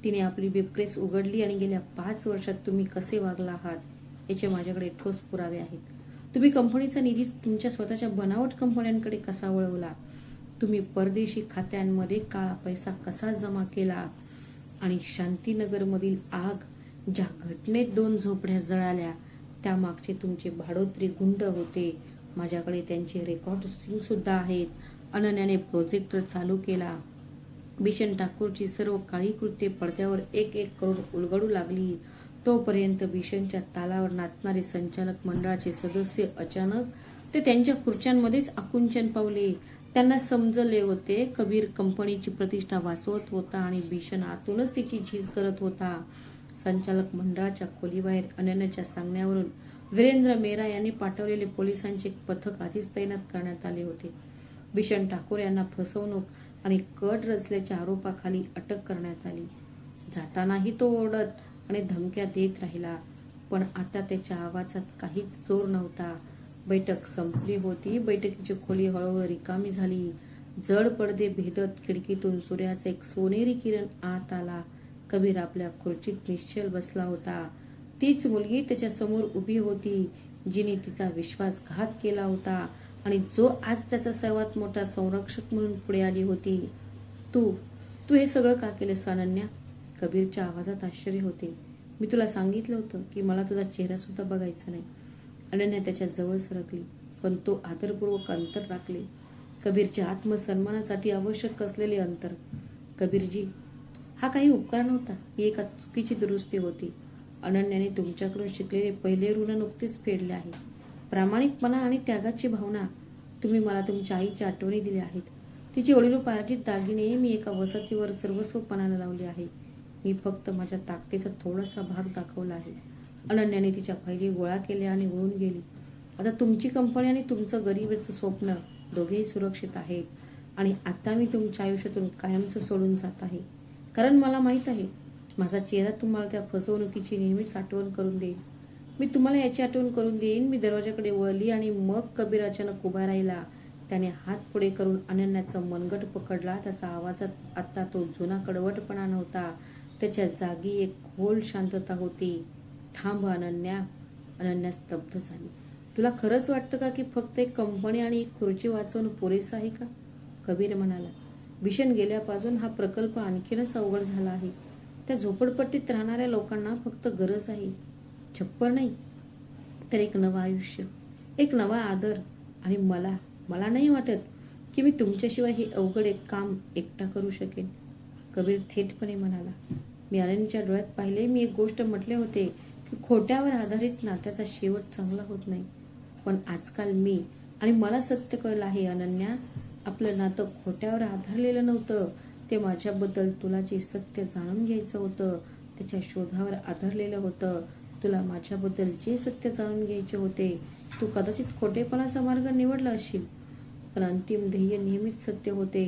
तिने आपली ब्रीफकेस उघडली आणि गेल्या 5 वर्षात तुम्ही कसे वागला आहात याचे माझ्याकडे ठोस पुरावे आहेत. तुम्ही कंपनीचा निधी तुमच्या स्वतःच्या बनावट कंपन्यांकडे कसा वळवला, तुम्ही परदेशी खात्यांमध्ये काळा पैसा कसा जमा केला, आणि शांतीनगरमधील आग ज्या घटनेत 2 झोपड्या जळाल्या त्यामागचे तुमचे भाडोत्री गुंड होते. माझ्याकडे त्यांचे रेकॉर्ड सुद्धा आहेत. अनन्याने प्रोजेक्टर चालू केला. भीषण ठाकूरची सर्व काळी कृत्ये पडद्यावर एक एक करून उलगडू लागली. तोपर्यंत भीषणच्या तालावर नाचणारे संचालक मंडळाचे सदस्य अचानक ते त्यांच्या खुर्च्यांमध्येच आकुंचन पावले. त्यांना समजले होते कबीर कंपनीची प्रतिष्ठा वाचवत होता आणि भीषण आतूनच तिची झीज करत होता. संचालक मंडळाच्या खोलीबाहेर अनन्याच्या सांगण्यावरून वीरेंद्र मेहरा यांनी पाठवलेले पोलिसांचे एक पथक आधीच तैनात करण्यात आले होते. भीषण ठाकूर यांना फसवणूक आणि कट रचल्याच्या आरोपाखाली अटक करण्यात आली. जातानाही तो ओरडत आणि धमक्या देत राहिला, पण आता त्याच्या आवाजात काहीच जोर नव्हता. बैठक संपली होती. बैठकीची खोली हळूहळू रिकामी झाली. जड पडदे भेदत खिडकीतून सूर्याचा एक सोनेरी किरण आत आला. कबीर आपल्या खुर्चीत निश्चल बसला होता. तीच मुलगी त्याच्या समोर उभी होती, जिने तिचा विश्वासघात केला होता आणि जो आज त्याचा सर्वात मोठा संरक्षक म्हणून पुढे आली होती. तू तू हे सगळं का केलंस अनन्या? कबीरच्या आवाजात आश्चर्य होते. मी तुला सांगितलं होतं की मला तुझा चेहरा सुद्धा बघायचा नाही. अनन्या त्याच्या जवळ सरकली, पण तो आदरपूर्वक अंतर राखले. कबीरच्या आत्मसन्मानासाठी आवश्यक असलेले अंतर. कबीरजी, हा काही उपकार नव्हता, ही एका चुकीची दुरुस्ती होती. अनन्याने तुमच्याकडून शिकलेले पहिले ऋण नुकतेच फेडले आहे. प्रामाणिकपणा आणि त्यागाची भावना. तुम्ही मला तुमच्या आईच्या आठवणी दिल्या आहेत. तिचे वडिलोपार्जित दागिने मी एका वसतीवर सर्वस्वपणाला लावले आहे. मी फक्त माझ्या ताकदीचा थोडासा भाग दाखवला आहे. अनन्याने तिच्या फायली गोळा केल्या आणि वळून गेली. आता तुमची कंपनी आणि तुमचं गरिबीचं स्वप्न दोघेही सुरक्षित आहेत आणि आता मी तुमच्या आयुष्यातून कायमचं सोडून जात आहे. कारण मला माहीत आहे, माझा चेहरा तुम्हाला त्या फसवणुकीची नेहमीच आठवण करून देईल. मी तुम्हाला याची आठवण करून देईन. मी दरवाजाकडे वळली आणि मग कबीर अचानक उभा राहिला. त्याने हात पुढे करून अनन्याचं मनगट पकडला. त्याचा आवाजात आता तो जुना कडवटपणा नव्हता. त्याच्या जागी एक खोल शांतता होती. थांब अनन्या. अनन्या स्तब्ध झाली. तुला खरंच वाटतं का की फक्त एक कंपनी आणि एक खुर्ची वाचवणं पुरेसं आहे का? कबीर म्हणाला. भीषण गेल्यापासून हा प्रकल्प आणखीनच अवघड झाला आहे. त्या झोपडपट्टीत राहणाऱ्या लोकांना फक्त गरज आहे छप्पर नाही, तर एक नवं आयुष्य, एक नवा आदर. आणि मला नाही वाटत की मी तुमच्याशिवाय हे अवघड एक काम एकटा करू शकेन. कबीर थेटपणे म्हणाला. मी अनन्याच्या डोळ्यात पाहिले. मी एक गोष्ट म्हटले होते की खोट्यावर आधारित नात्याचा शेवट चांगला होत नाही. पण आजकाल मी आणि मला सत्य कळलं आहे अनन्या, आपलं नातं खोट्यावर आधारलेलं नव्हतं. ते माझ्याबद्दल तुला जे सत्य जाणून घ्यायचं होतं त्याच्या शोधावर आधारलेलं होतं. तुला माझ्याबद्दल जे सत्य जाणून घ्यायचे होते, तू कदाचित खोटेपणाचा मार्ग निवडला असशील, पण अंतिम ध्येय नेहमीच सत्य होते.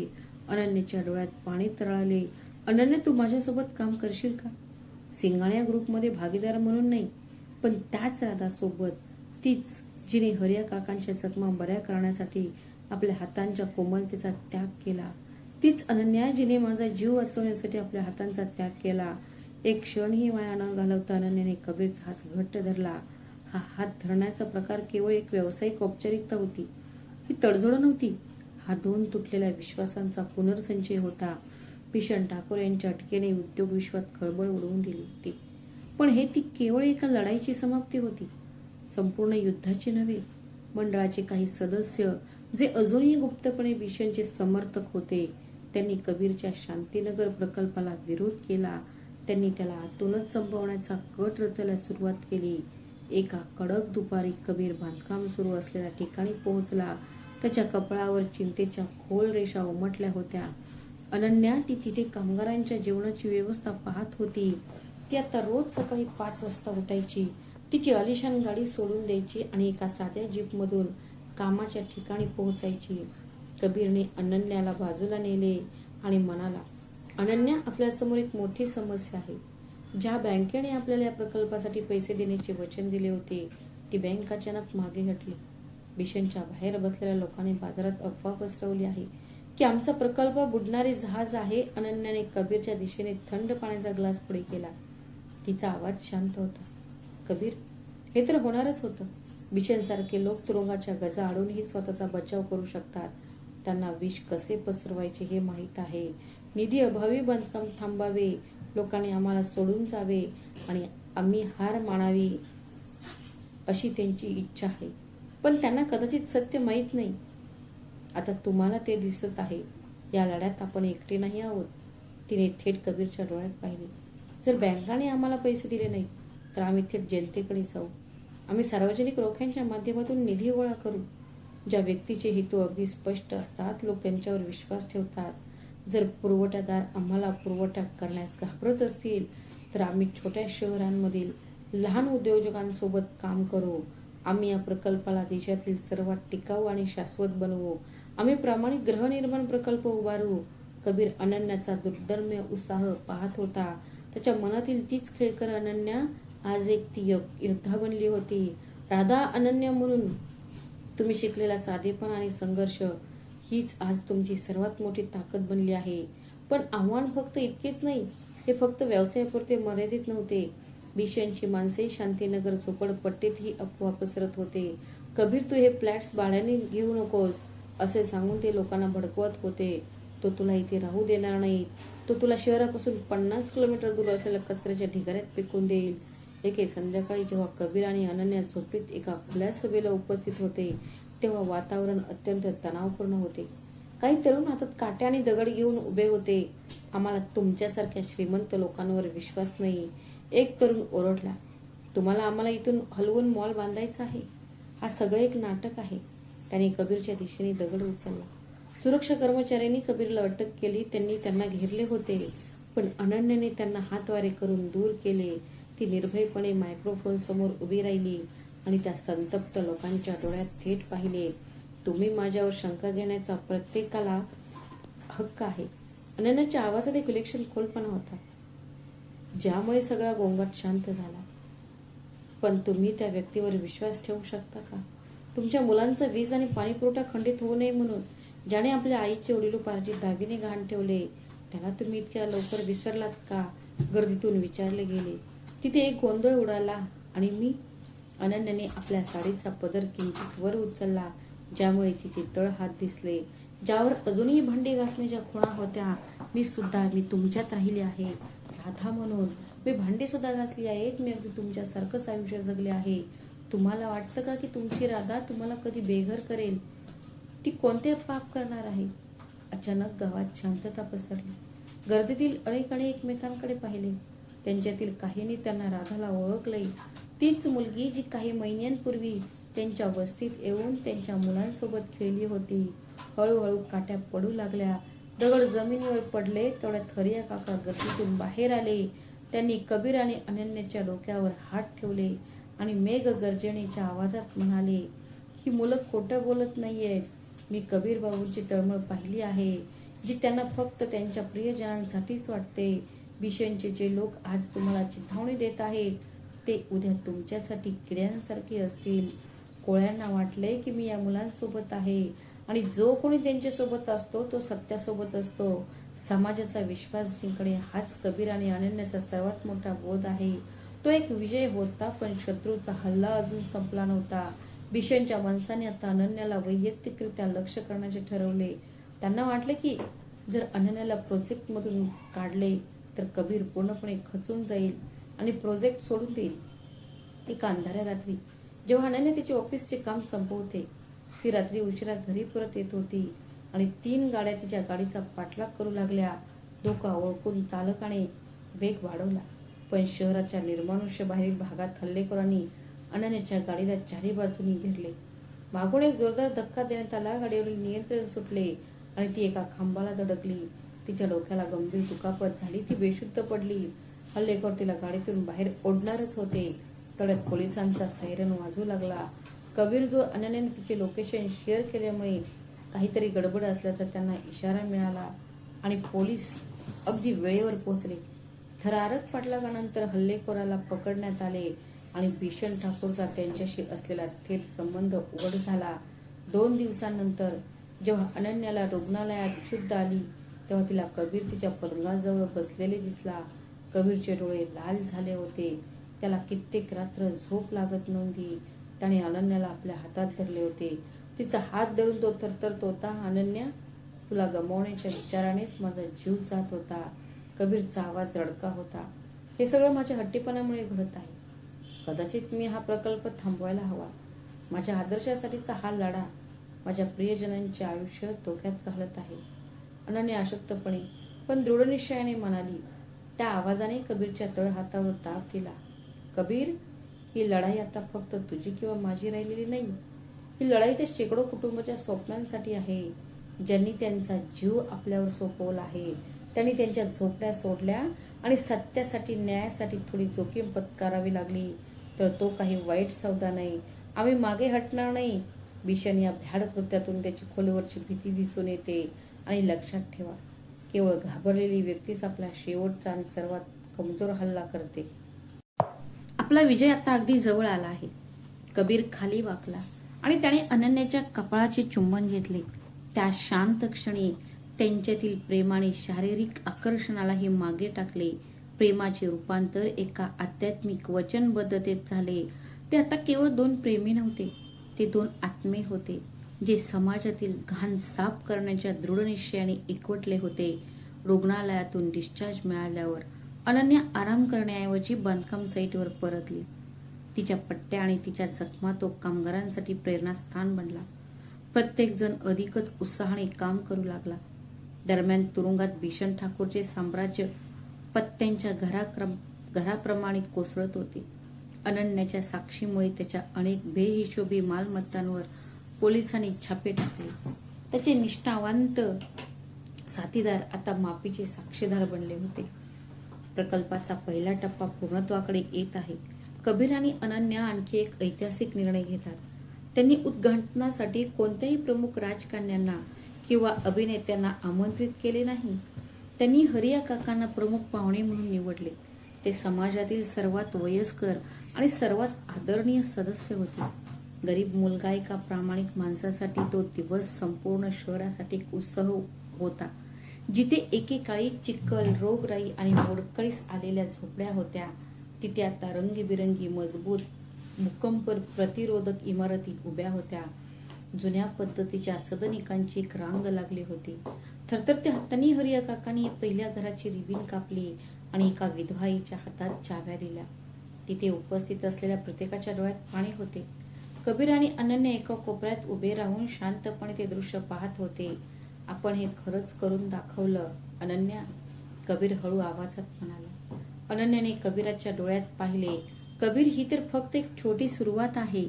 अनन्याच्या डोळ्यात पाणी तरळाले. अनन्या, तू माझ्यासोबत काम करशील का? सिंगाण्या ग्रुपमध्ये भागीदार म्हणून नाही, पण त्याच राधासोबत. तीच जिने हरिया काकांच्या जखमा बऱ्या करण्यासाठी आपल्या हातांच्या कोमलतेचा त्याग केला. तीच अनन्या जिने माझा जीव वाचवण्यासाठी आपल्या हातांचा त्याग केला. एक क्षणही वाया न घालवता अनन्याने कबीरचा हात घट्ट धरला. हा हात धरण्याचा प्रकार केवळ एक व्यावसायिक औपचारिकता होती. ही तडजोड नव्हती. हा दोन तुटलेल्या विश्वासांचा पुनर्संचय होता. भीषण ठाकूर यांच्या अटकेने उद्योग विश्वात खळबळ उडवून दिली होती, पण हे ती केवळ एका लढाईची समाप्ती होती, संपूर्ण युद्धाची नव्हे. मंडळाचे काही सदस्य जे अजूनही गुप्तपणे भीषणचे समर्थक होते, त्यांनी कबीरच्या शांतीनगर प्रकल्पाला विरोध केला. त्यांनी त्याला आतूनच संपवण्याचा कट रचायला सुरुवात केली. एका कडक दुपारी कबीर बांधकाम सुरू असलेल्या ठिकाणी पोहोचला. त्याच्या कपाळावर चिंतेच्या खोल रेषा उमटल्या होत्या. अनन्या, ती तिथे कामगारांच्या जेवणाची व्यवस्था पाहत होती. ती आता रोज सकाळी 5 वाजता उठायची, तिची आलिशान गाडी सोडून द्यायची आणि एका साध्या जीपमधून कामाच्या ठिकाणी पोहोचायची. कबीरने अनन्याला बाजूला नेले आणि म्हणाला, अनन्या, आपल्यासमोर एक मोठी समस्या आहे. ज्या बँकेने आपल्याला या प्रकल्पासाठी पैसे देण्याचे वचन दिले होते, ती बँक अचानक मागे हटली. भीषणच्या बाहेर बसलेल्या लोकांनी बाजारात अफवा पसरवली आहे की आमचा प्रकल्प बुडणारे जहाज आहे. अनन्याने कबीरच्या दिशेने थंड पाण्याचा ग्लास पुढे केला. तिचा आवाज शांत होता. कबीर, हे तर होणारच होतं. भीषणसारखे लोक तुरुंगाच्या गजा आडूनही स्वतःचा बचाव करू शकतात. त्यांना विष कसे पसरवायचे हे माहीत आहे. निधी अभावी बांधकाम थांबावे, लोकांनी आम्हाला सोडून जावे आणि आम्ही हार मानावी अशी त्यांची इच्छा आहे. पण त्यांना कदाचित सत्य माहीत नाही. आता तुम्हाला ते दिसत आहे. या लढ्यात आपण एकटे नाही आहोत. तिने थेट कबीरच्या डोळ्यात पाहिले. जर बँकाने आम्हाला पैसे दिले नाहीत, तर आम्ही थेट जनतेकडे जाऊ. आम्ही सार्वजनिक रोख्यांच्या माध्यमातून निधी गोळा करू. ज्या व्यक्तीचे हेतू अगदी स्पष्ट असतात लोक त्यांच्यावर विश्वास ठेवतात. जर पुरवठादार आम्हाला पुरवठा करण्यास घाबरत असतील तर आम्ही छोट्या शहरांमधील लहान उद्योजकांसोबत काम करू. आम्ही या प्रकल्पाला देशातील सर्वात टिकाऊ आणि शाश्वत बनवू. आम्ही प्रामाणिक गृहनिर्माण प्रकल्प उभारू. कबीर अनन्याचा दुर्दम्य उत्साह पाहत होता. त्याच्या मनातील तीच खेळकर अनन्या आज एक ती योद्धा बनली होती. राधा अनन्या म्हणून तुम्ही शिकलेला साधेपण आणि संघर्ष हीच आज तुमची सर्वात मोठी ताकद बनली आहे. पण आव्हान फक्त इतकेच नाही. हे फक्त व्यवसायापुरते मर्यादित नव्हते. भीषणची माणसे शांतीनगर झोपडपट्टीतही अफवा पसरत होते. कबीर तू हे फ्लॅट्स भाड्याने घेऊ नकोस असे सांगून ते लोकांना भडकवत होते. तो तुला इथे राहू देणार नाही. तो तुला शहरापासून 50 किलोमीटर दूर असलेल्या कचऱ्याच्या ढिगाऱ्यात फेकून देईल. एके संध्याकाळी जेव्हा कबीर आणि अनन्या झोपडीत एका खुल्या सभेला उपस्थित होते तेव्हा वातावरण अत्यंत तणावपूर्ण होते. काही तरुण हातात काटे आणि दगड घेऊन उभे होते. आम्हाला तुमच्यासारख्या श्रीमंत लोकांवर विश्वास नाही, एक तरुण ओरडला. तुम्हाला आम्हाला इथून हलवून मॉल बांधायचा आहे. हा सगळं एक नाटक आहे. त्याने कबीरच्या दिशेने दगड उचलला. सुरक्षा कर्मचाऱ्यांनी कबीरला अटक केली. त्यांनी त्यांना घेरले होते पण अनन्याने त्यांना हातवारे करून दूर केले. ती निर्भयपणे मायक्रोफोन समोर उभी राहिली आणि त्या संतप्त लोकांच्या डोळ्यात थेट पाहिले. तुम्ही माझ्यावर शंका घेण्याचा प्रत्येकाला हक्क आहे. अनन्याच्या आवाजात एक विलक्षण खोलपणा होता ज्यामुळे सगळा गोंगाट शांत झाला. पण तुम्ही त्या व्यक्तीवर विश्वास ठेवू शकता का? तुमच्या मुलांचा वीज आणि पाणी पुरवठा खंडित होऊ नये म्हणून ज्याने आपल्या आईचे वडिलोपार्जित दागिने गहाण ठेवले त्याला तुम्ही इतक्या लवकर विसरलात का? गर्दीतून विचारले गेले. तिथे एक गोंधळ उडाला आणि मी अनन्याने आपल्या साडीचा पदर किंचित वर उचलला ज्यामुळे तिचे तळहात दिसले ज्यावर अजूनही भांडी घासण्याच्या खुणा होत्या. मी तुमच्यात राहिली आहे राधा म्हणून. मी भांडी सुद्धा घासली आहेत. मी अगदी तुमच्यासारखंच आयुष्य जगले आहे. तुम्हाला वाटतं का की तुमची राधा तुम्हाला कधी बेघर करेल? ती कोणते पाप करणार आहे? अचानक गावात शांतता पसरली. गर्दीतील अनेकांनी एकमेकांकडे पाहिले. त्यांच्यातील काहींनी त्यांना राधाला ओळखले. तीच मुलगी जी काही महिन्यांपूर्वी त्यांच्या वस्तीत येऊन त्यांच्या मुलांसोबत खेळली होती. हळूहळू काट्या पडू लागल्या. दगड जमिनीवर पडले तेवढ्यात हरिया काका गर्दीतून बाहेर आले. त्यांनी कबीर आणि अनन्याच्या डोक्यावर हात ठेवले आणि मेघ गर्जनेच्या आवाजात म्हणाले, ही मुलं खोटं बोलत नाहीयेत. मी कबीर बाबूंची तळमळ पाहिली आहे जी त्यांना फक्त त्यांच्या प्रियजनांसाठीच वाटते. भीषणचे जे लोक आज तुम्हाला चिथावणी देत आहेत ते उद्या तुमच्यासाठी किड्यांसारखे असतील. कोळ्यांना वाटले की मी या मुलांसोबत आहे आणि जो कोणी त्यांच्यासोबत असतो तो सत्यासोबत असतो. समाजाचा विश्वास जिंकणे हाच कबीर आणि अनन्याचा सर्वात मोठा बोध आहे. तो एक विजय होता पण शत्रूचा हल्ला अजून संपला नव्हता. भीषणच्या माणसाने आता अनन्याला वैयक्तिकरित्या लक्ष्य करण्याचे ठरवले. त्यांना वाटले की जर अनन्याला प्रोजेक्टमधून काढले तर कबीर पूर्णपणे खचून जाईल आणि प्रोजेक्ट सोडून देईल. एका अंधाऱ्या रात्री जेव्हा अनन्या तिचे ऑफिसचे काम संपवते ती रात्री उशिरा घरी परत येत होती आणि 3 गाड्या तिच्या गाडीचा पाठलाग करू लागल्या. धोका ओळखून चालकाने वेग वाढवला पण शहराच्या निर्मानुष्य बाहेरील भागात हल्लेखोरांनी अनन्याच्या गाडीला चारी बाजूनी घेरले. मागून एक जोरदार धक्का देण्यात आला. गाडीवरील नियंत्रण सुटले आणि ती एका खांबाला धडकली. तिच्या डोक्याला गंभीर दुखापत झाली. ती बेशुद्ध पडली. हल्लेखोर तिला गाडीतून बाहेर ओढणारच होते तेवढ्यात पोलिसांचा सायरन वाजू लागला. कबीर जो अनन्याने तिचे लोकेशन शेअर केल्यामुळे काहीतरी गडबड असल्याचा त्यांना इशारा मिळाला आणि पोलीस अगदी वेळेवर पोहोचले. थरारक पाठलागानंतर हल्लेखोराला पकडण्यात आले आणि भीषण ठाकूरचा त्यांच्याशी असलेला थेट संबंध उघड झाला. 2 दिवसांनंतर जेव्हा अनन्याला रुग्णालयात शुद्ध आली तेव्हा तिला कबीर तिच्या पलंगाजवळ बसलेले दिसला. कबीरचे डोळे लाल झाले होते. त्याला कित्येक रात्र झोप लागत नव्हती. त्याने अनन्याला आपल्या हातात धरले होते. तिचा हात धरून तो थरथरत होता. अनन्या, तुला गमावण्याच्या विचारानेच माझा जीव जात होता. कबीरचा आवाज रडका होता. हे सगळं माझ्या हट्टीपणामुळे घडत आहे. कदाचित मी हा प्रकल्प थांबवायला हवा. माझ्या आदर्शासाठीचा हा लढा माझ्या प्रियजनांचे आयुष्य धोक्यात घालत आहे. अनन्या अशक्तपणे पण दृढनिश्चयाने म्हणाली. त्या आवाजाने कबीरच्या तळहातावर दाब दिला. कबीर, ही लढाई आता फक्त तुझी किंवा माझी राहिलेली नाही. ही लढाई त्या शेकडो कुटुंबाच्या स्वप्नांसाठी आहे, ज्यांनी त्यांचा जीव आपल्यावर सोपवला आहे. त्यांनी त्यांच्या झोपड्या सोडल्या आणि सत्यासाठी, न्यायासाठी थोडी जोखीम पत्करावी लागली तर तो काही वाईट सौदा नाही. आम्ही मागे हटणार नाही. भीषण या भ्याड कृत्यातून त्याची खोलीवरची भीती दिसून येते. आणि लक्षात ठेवा, केवळ घाबरलेली व्यक्तीच आपला शेवटचा आणि सर्वात कमजोर हल्ला करते. आपला विजय आता अगदी जवळ आला आहे. कबीर खाली वाकला आणि त्याने अनन्याच्या कपाळाचे चुंबन घेतले. त्या शांत क्षणी त्यांच्यातील प्रेमाने शारीरिक आकर्षणालाही मागे टाकले. प्रेमाचे रूपांतर एका आध्यात्मिक वचनबद्धतेत झाले. ते आता केवळ दोन प्रेमी नव्हते, ते दोन आत्मे होते, जे समाजातील घाण साफ करण्याच्या दृढ निश्चयाने एकवटले होते. रुग्णालयातून डिस्चार्ज मिळाल्यावर अनन्या आराम करण्याऐवजी बांधकाम साईटवर परतली. तिच्या पट्ट्या आणि तिच्या जखमा तो कामगारांसाठी प्रेरणास्थान बनला. प्रत्येक जण अधिकच उत्साहाने काम करू लागला. दरम्यान तुरुंगात भीषण ठाकूरचे साम्राज्य पत्त्यांच्या घराप्रमाणे कोसळत होते. अनन्याच्या साक्षीमुळे त्याच्या अनेक बेहिशोबी मालमत्तांवर पोलिसांनी छापे टाकले. त्याचे निष्ठावंत साथीदार आता माफीचे साक्षीदार बनले होते. प्रकल्पाचा पहिला टप्पा पूर्णत्वाकडे येत आहे. कबीर आणि अनन्या आणखी एक ऐतिहासिक निर्णय घेतात. त्यांनी उद्घाटनासाठी कोणत्याही प्रमुख राजकारण्यांना किंवा अभिनेत्यांना आमंत्रित केले नाही. त्यांनी हरिया काकांना प्रमुख पाहुणे म्हणून निवडले. ते समाजातील सर्वात वयस्कर आणि सर्वात आदरणीय सदस्य होते. गरीब मुलगा एका प्रामाणिक माणसासाठी तो दिवस संपूर्ण शहरासाठी एक उत्सव होता. जिथे एकेकाळी चिखल, रोगराई आणि मोडकळीस आलेल्या झोपड्या होत्या, तिथे आता रंगीबिरंगी मजबूत भूकंप प्रतिरोधक इमारती उभ्या होत्या. जुन्या पद्धतीच्या सदनिकांची एक रांग लागली होती. थरथरत्या हातांनी हरिया काकांनी पहिल्या घराची रिबीन कापली आणि एका विधवा आईच्या हातात चाव्या दिल्या. तिथे उपस्थित असलेल्या प्रत्येकाच्या डोळ्यात पाणी होते. कबीर आणि अनन्या एका कोपऱ्यात उभे राहून शांतपणे ते दृश्य पाहत होते. आपण हे खरंच करून दाखवलं अनन्या, कबीर हळू आवाजात म्हणाला. अनन्याने कबीराच्या डोळ्यात पाहिले. कबीर, ही तर फक्त एक छोटी सुरुवात आहे,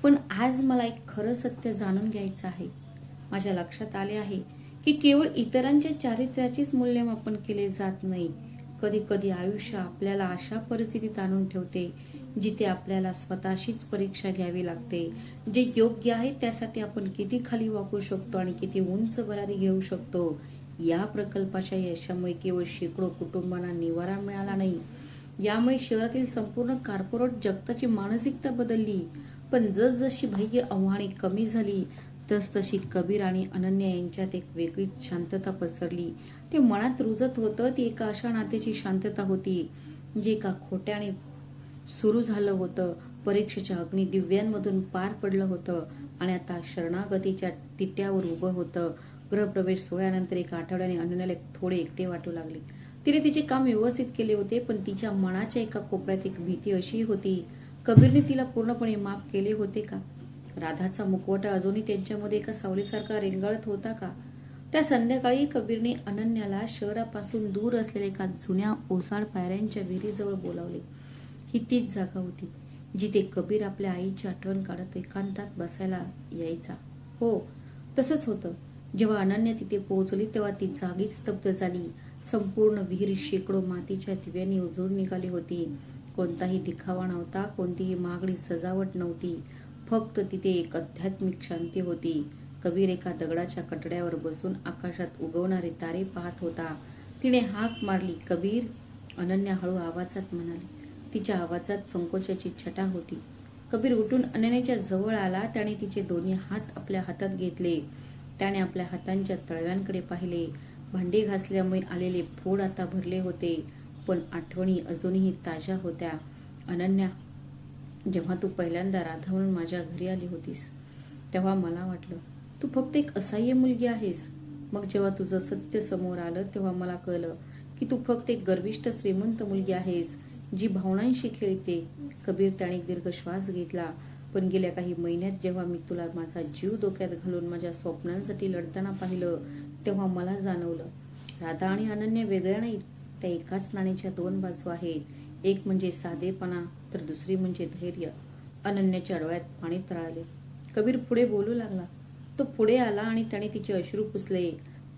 पण आज मला एक खरं सत्य जाणून घ्यायचं आहे. माझ्या लक्षात आले आहे की केवळ इतरांच्या चारित्र्याचेच मूल्यमापन केले जात नाही. कधी कधी आयुष्य आपल्याला अशा परिस्थितीत आणून ठेवते जिथे आपल्याला स्वतःशीच परीक्षा घ्यावी लागते. जे योग्य आहे त्यासाठी आपण किती खाली वाकू शकतो आणि किती उंच भरारी घेऊ शकतो. या प्रकल्पाच्या यशामुळे केवळ शेकडो कुटुंबांना निवारा मिळाला नाही, यामुळे शहरातील संपूर्ण कॉर्पोरेट जगताची मानसिकता बदलली. पण जसजशी बाह्य आव्हाने कमी झाली तसतशी कबीर आणि अनन्या यांच्यात एक वेगळीच शांतता पसरली. ते मनात रुजत होतं. ती एका अशा नात्याची शांतता होती जे एका खोट्याने सुरू झालं होतं, परीक्षेच्या अग्नी दिव्यांमधून पार पडलं होतं आणि आता शरणागतीच्या तिट्यावर उभं होतं. गृहप्रवेश सोहळ्यानंतर एका आठवड्याने अनन्याला थोडे एकटे वाटू लागले. तिने तिचे काम व्यवस्थित केले होते, पण तिच्या मनाच्या एका कोपऱ्यात एक भीती अशी होती, कबीरने तिला पूर्णपणे माफ केले होते का? राधाचा मुखवटा अजूनही त्यांच्यामध्ये एका सावलीसारखा रेंगाळत होता का? त्या संध्याकाळी कबीरने अनन्याला शहरापासून दूर असलेल्या एका जुन्या ओसाड पायऱ्यांच्या विहिरीजवळ बोलावले. ही तीच जागा होती जिथे कबीर आपल्या आईची आठवण काढत एकांतात बसायला यायचा. हो, तसंच होतं. जेव्हा अनन्या तिथे पोहोचली तेव्हा ती जागीच स्तब्ध झाली. संपूर्ण विहीर शेकडो मातीच्या दिव्यांनी उजळून निघाली होती. कोणताही दिखावा नव्हता, कोणतीही महागडी सजावट नव्हती. फक्त तिथे एक आध्यात्मिक शांती होती. कबीर एका दगडाच्या कटड्यावर बसून आकाशात उगवणारे तारे पाहत होता. तिने हाक मारली, कबीर. अनन्या हळू आवाजात म्हणाली. तिच्या आवाजात संकोचाची छटा होती. कबीर उठून अनन्याच्या जवळ आला. त्याने तिचे दोन्ही हात आपल्या हातात घेतले. त्याने आपल्या हातांच्या तळव्यांकडे पाहिले. भांडी घासल्यामुळे आलेले फोड आता भरले होते, पण आठवणी अजूनही ताज्या होत्या. अनन्या, जेव्हा तू पहिल्यांदा राधा म्हणून माझ्या घरी आली होतीस तेव्हा मला वाटलं तू फक्त एक असहाय्य मुलगी आहेस. मग जेव्हा तुझं सत्य समोर आलं तेव्हा मला कळलं की तू फक्त एक गर्विष्ठ श्रीमंत मुलगी आहेस जी भावनांशी खेळते. कबीर, त्याने एक दीर्घ श्वास घेतला. पण गेल्या काही महिन्यात जेव्हा मी तुला माझा जीव धोक्यात घालून माझ्या स्वप्नांसाठी लढताना पाहिलं तेव्हा मला जाणवलं, राधा आणि अनन्या वेगळ्या नाहीत. त्या एकाच नाण्याच्या दोन बाजू आहेत. एक म्हणजे साधेपणा तर दुसरी म्हणजे धैर्य. अनन्याच्या डोळ्यात पाणी तळाले. कबीर पुढे बोलू लागला. तो पुढे आला आणि त्याने तिचे अश्रू पुसले.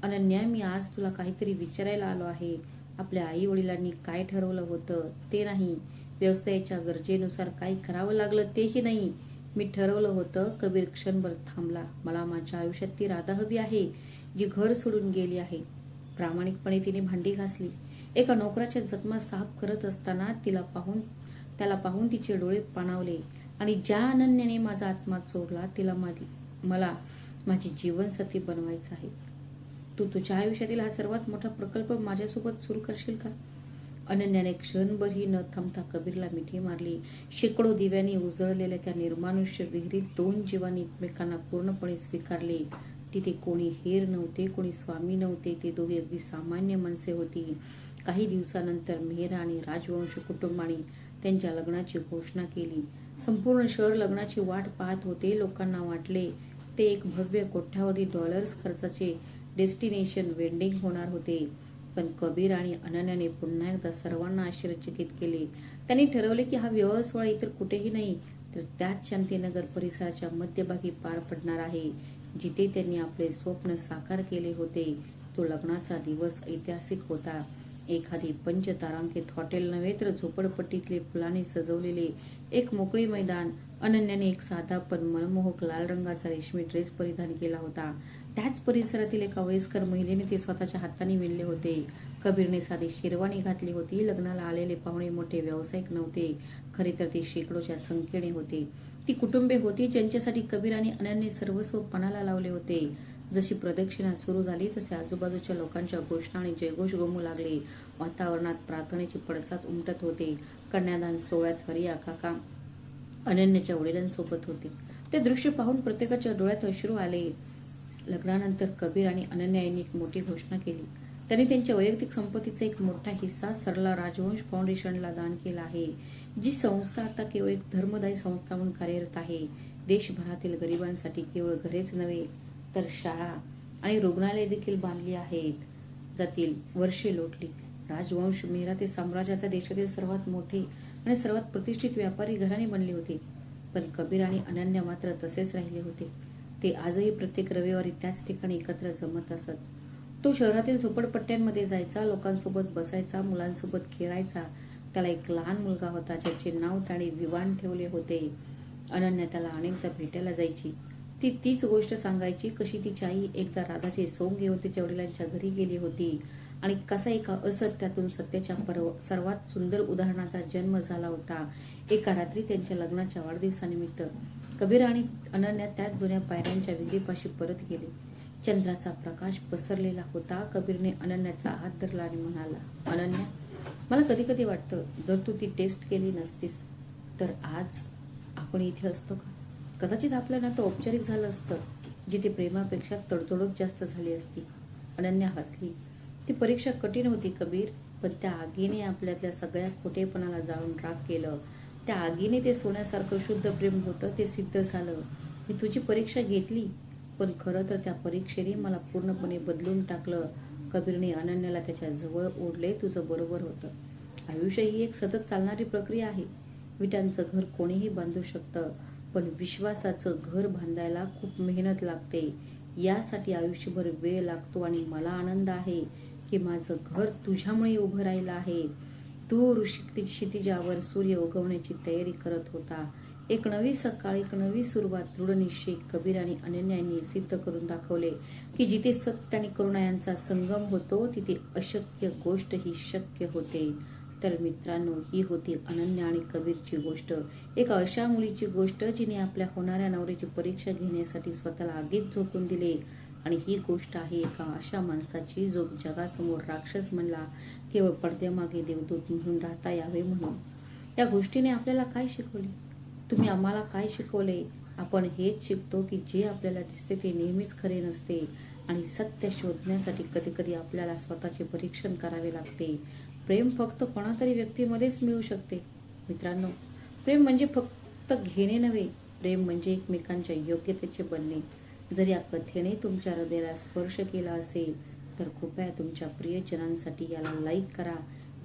अनन्या, मी आज तुला काहीतरी विचारायला आलो आहे. आपल्या आई वडिलांनी काय ठरवलं होतं ते नाही, व्यवसायाच्या गरजेनुसार काय करावं लागलं तेही नाही. मी ठरवलं होतं. कबीर क्षणभर थांबला. मला माझ्या आयुष्यात ती राधा हवी आहे जी घर सोडून गेली आहे. प्रामाणिकपणे तिने भांडी घासली. एका नोकराच्या जखमा साफ करत असताना त्याला पाहून तिचे डोळे पाणावले. आणि ज्या अनन्याने माझा आत्मा चोरला तिला मला माझी जीवनसाथी बनवायचं आहे. तू तुझ्या आयुष्यातील हा सर्वात मोठा प्रकल्प माझ्यासोबत सुरू करशील का? अनन्याने क्षणभरही न थांबता कबीरला मिठी मारली. शेकडो दिव्यांनी उजळलेल्या त्या निर्मानुष्य विहिरीत दोन जीवांनी एकमेकांना पूर्णपणे स्वीकारले. तिथे कोणी हेर नव्हते, कोणी स्वामी नव्हते. ते दोघे अगदी सामान्य माणसे होती. काही दिवसानंतर मेहरा आणि राजवंश कुटुंबाने त्यांच्या लग्नाची घोषणा केली. संपूर्ण शहर लग्नाची वाट पाहत होते. लोकांना वाटले ते एक भव्य कोट्यावधी डॉलर्स खर्चाचे डेस्टिनेशन वेडिंग होणार होते. पण कबीर आणि अनन्याने पुन्हा एकदा सर्वांना आश्चर्यचकित केले. त्यांनी ठरवले की हा विवाह सोहळा इतर कुठेही नाही तर त्याच शांतीनगर परिसराच्या मध्यभागी पार पडणार आहे, जिथे त्यांनी आपले स्वप्न साकार केले होते. तो लग्नाचा दिवस ऐतिहासिक होता. एखादी पंचतारांकित हॉटेल नव्हे तर झोपडपट्टीतले फुलांनी सजवलेले एक मोकळे मैदान. अनन्याने एक साधा पण मनमोहक लाल रंगाचा रेशमी ड्रेस परिधान केला होता. त्याच परिसरातील एका वयस्कर महिलेने ते स्वतःच्या हाताने विणले होते. कबीरने साधी शेरवानी घातली होती. लग्नाला आलेले पाहुणे मोठे व्यावसायिक नव्हते, खरे तर ते शेकडोच्या संख्येने होते. ती कुटुंबे होती ज्यांच्यासाठी कबीर आणि अनन्याने सर्वस्व पणाला लावले होते. जशी प्रदक्षिणा सुरू झाली तसे आजूबाजूच्या लोकांच्या घोषणा आणि जयघोष गमू लागले. वातावरणात प्रार्थनेचे पडसाद उमटत होते. कन्यादान सोहळ्यात हरिया काका अनन्याच्या वडिलांसोबत होते. ते दृश्य पाहून प्रत्येकाच्या डोळ्यात अश्रू आले. लग्नानंतर कबीर आणि अनन्या यांनी एक मोठी घोषणा केली. त्यांनी त्यांच्या वैयक्तिक संपत्तीचा एक मोठा हिस्सा सरला राजवंश फाउंडेशनला दान केला आहे, जी संस्था आता केवळ एक धर्मदायी संस्था म्हणून कार्यरत आहे. देशभरातील गरिबांसाठी केवळ घरेच नव्हे तर शाळा आणि रुग्णालय देखील बांधली आहेत. जातील वर्षे लोटली. राजवंश मेहरा ते साम्राज्य आता देशातील सर्वात मोठे आणि सर्वात प्रतिष्ठित व्यापारी घराणे बनले होते. पण कबीर आणि अनन्या मात्र तसेच राहिले होते. ते आजही प्रत्येक रविवारी त्याच ठिकाणी एकत्र जमत असत. तो शहरातील झोपडपट्ट्यांमध्ये जायचा, लोकांसोबत बसायचा, मुलांसोबत खेळायचा. त्याला एक लहान मुलगा होता ज्याचे नाव त्याने विवान ठेवले होते. अनन्या त्याला अनेकदा भेटायला जायची. ती तीच गोष्ट सांगायची, कशी तिची आई एकदा राधाचे सोंग घेऊन तिच्या वडिलांच्या घरी गेली होती आणि कसा एका असत्यातून सत्याच्या सर्वात सुंदर उदाहरणाचा जन्म झाला होता. एका रात्री त्यांच्या लग्नाच्या वाढदिवसानिमित्त कबीर आणि अनन्या त्याच जुन्या पायऱ्यांच्या विहिरीपाशी परत गेले. चंद्राचा प्रकाश पसरलेला होता. कबीरने अनन्याचा हात धरला आणि म्हणाला, अनन्या, मला कधी कधी वाटतं जर तू ती टेस्ट केली नसतीस तर आज आपण इथे असतो का? कदाचित आपलं नातं औपचारिक झालं असतं, जिथे प्रेमापेक्षा तडजोडच जास्त झाली असती. अनन्या हसली. ती परीक्षा कठीण होती कबीर, पण त्या आगीने आपल्यातल्या सगळ्या खोटेपणाला जाळून राख केलं. त्या आगीने ते सोन्यासारखं शुद्ध प्रेम होतं ते सिद्ध झालं. मी तुझी परीक्षा घेतली, पण खरं तर त्या परीक्षेने मला पूर्णपणे बदलून टाकलं. कबीरने अनन्याला त्याच्या जवळ ओढले. तुझं बरोबर होतं. आयुष्य ही एक सतत चालणारी प्रक्रिया आहे. विटांचं घर कोणीही बांधू शकतं, पण विश्वासाचं घर बांधायला खूप मेहनत लागते. यासाठी आयुष्यभर वेळ लागतो आणि मला आनंद आहे की माझं घर तुझ्यामुळे उभं राहिलं आहे. दूर क्षितिजावर सूर्य उगवण्याची तयारी करत होता. एक नवी सकाळ, एक नवी सुरुवात. दृढ निश्चय. कबीर आणि अनन्यांनी सिद्ध करून दाखवले की जिथे सत्य आणि करुणा यांचा संगम होतो तिथे अशक्य गोष्ट ही शक्य होते. तर मित्रांनो, ही होती अनन्या आणि कबीरची गोष्ट. एका अशा मुलीची गोष्ट जिने आपल्या होणाऱ्या नवऱ्याची परीक्षा घेण्यासाठी स्वतःला आगीत झोकून दिले. आणि ही गोष्ट आहे एका अशा माणसाची जो जगासमोर राक्षस म्हणला, केवळ पडद्यामागे देवदूत म्हणून राहता यावे म्हणून. या गोष्टीने आपल्याला काय शिकवले? तुम्ही आम्हाला काय शिकवले? आपण हेच शिकतो की जे आपल्याला दिसते ते नेहमीच खरे नसते आणि सत्य शोधण्यासाठी कधी कधी आपल्याला स्वतःचे परीक्षण करावे लागते. प्रेम फक्त कोणातरी व्यक्तीमध्येच मिळू शकते. मित्रांनो, प्रेम म्हणजे फक्त घेणे नव्हे, प्रेम म्हणजे एकमेकांच्या योग्यतेचे बनणे. जर या कथेने तुमच्या हृदयाला स्पर्श केला असेल तर कृपया तुमच्या प्रियजनांसाठी याला लाईक करा.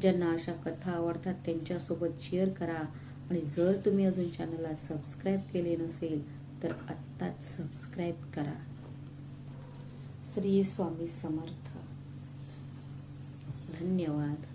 ज्यांना अशा कथा आवडतात त्यांच्यासोबत शेअर करा. आणि जर तुम्ही अजून चॅनलला सबस्क्राईब केले नसेल तर आत्ताच सबस्क्राईब करा. श्री स्वामी समर्थ. धन्यवाद.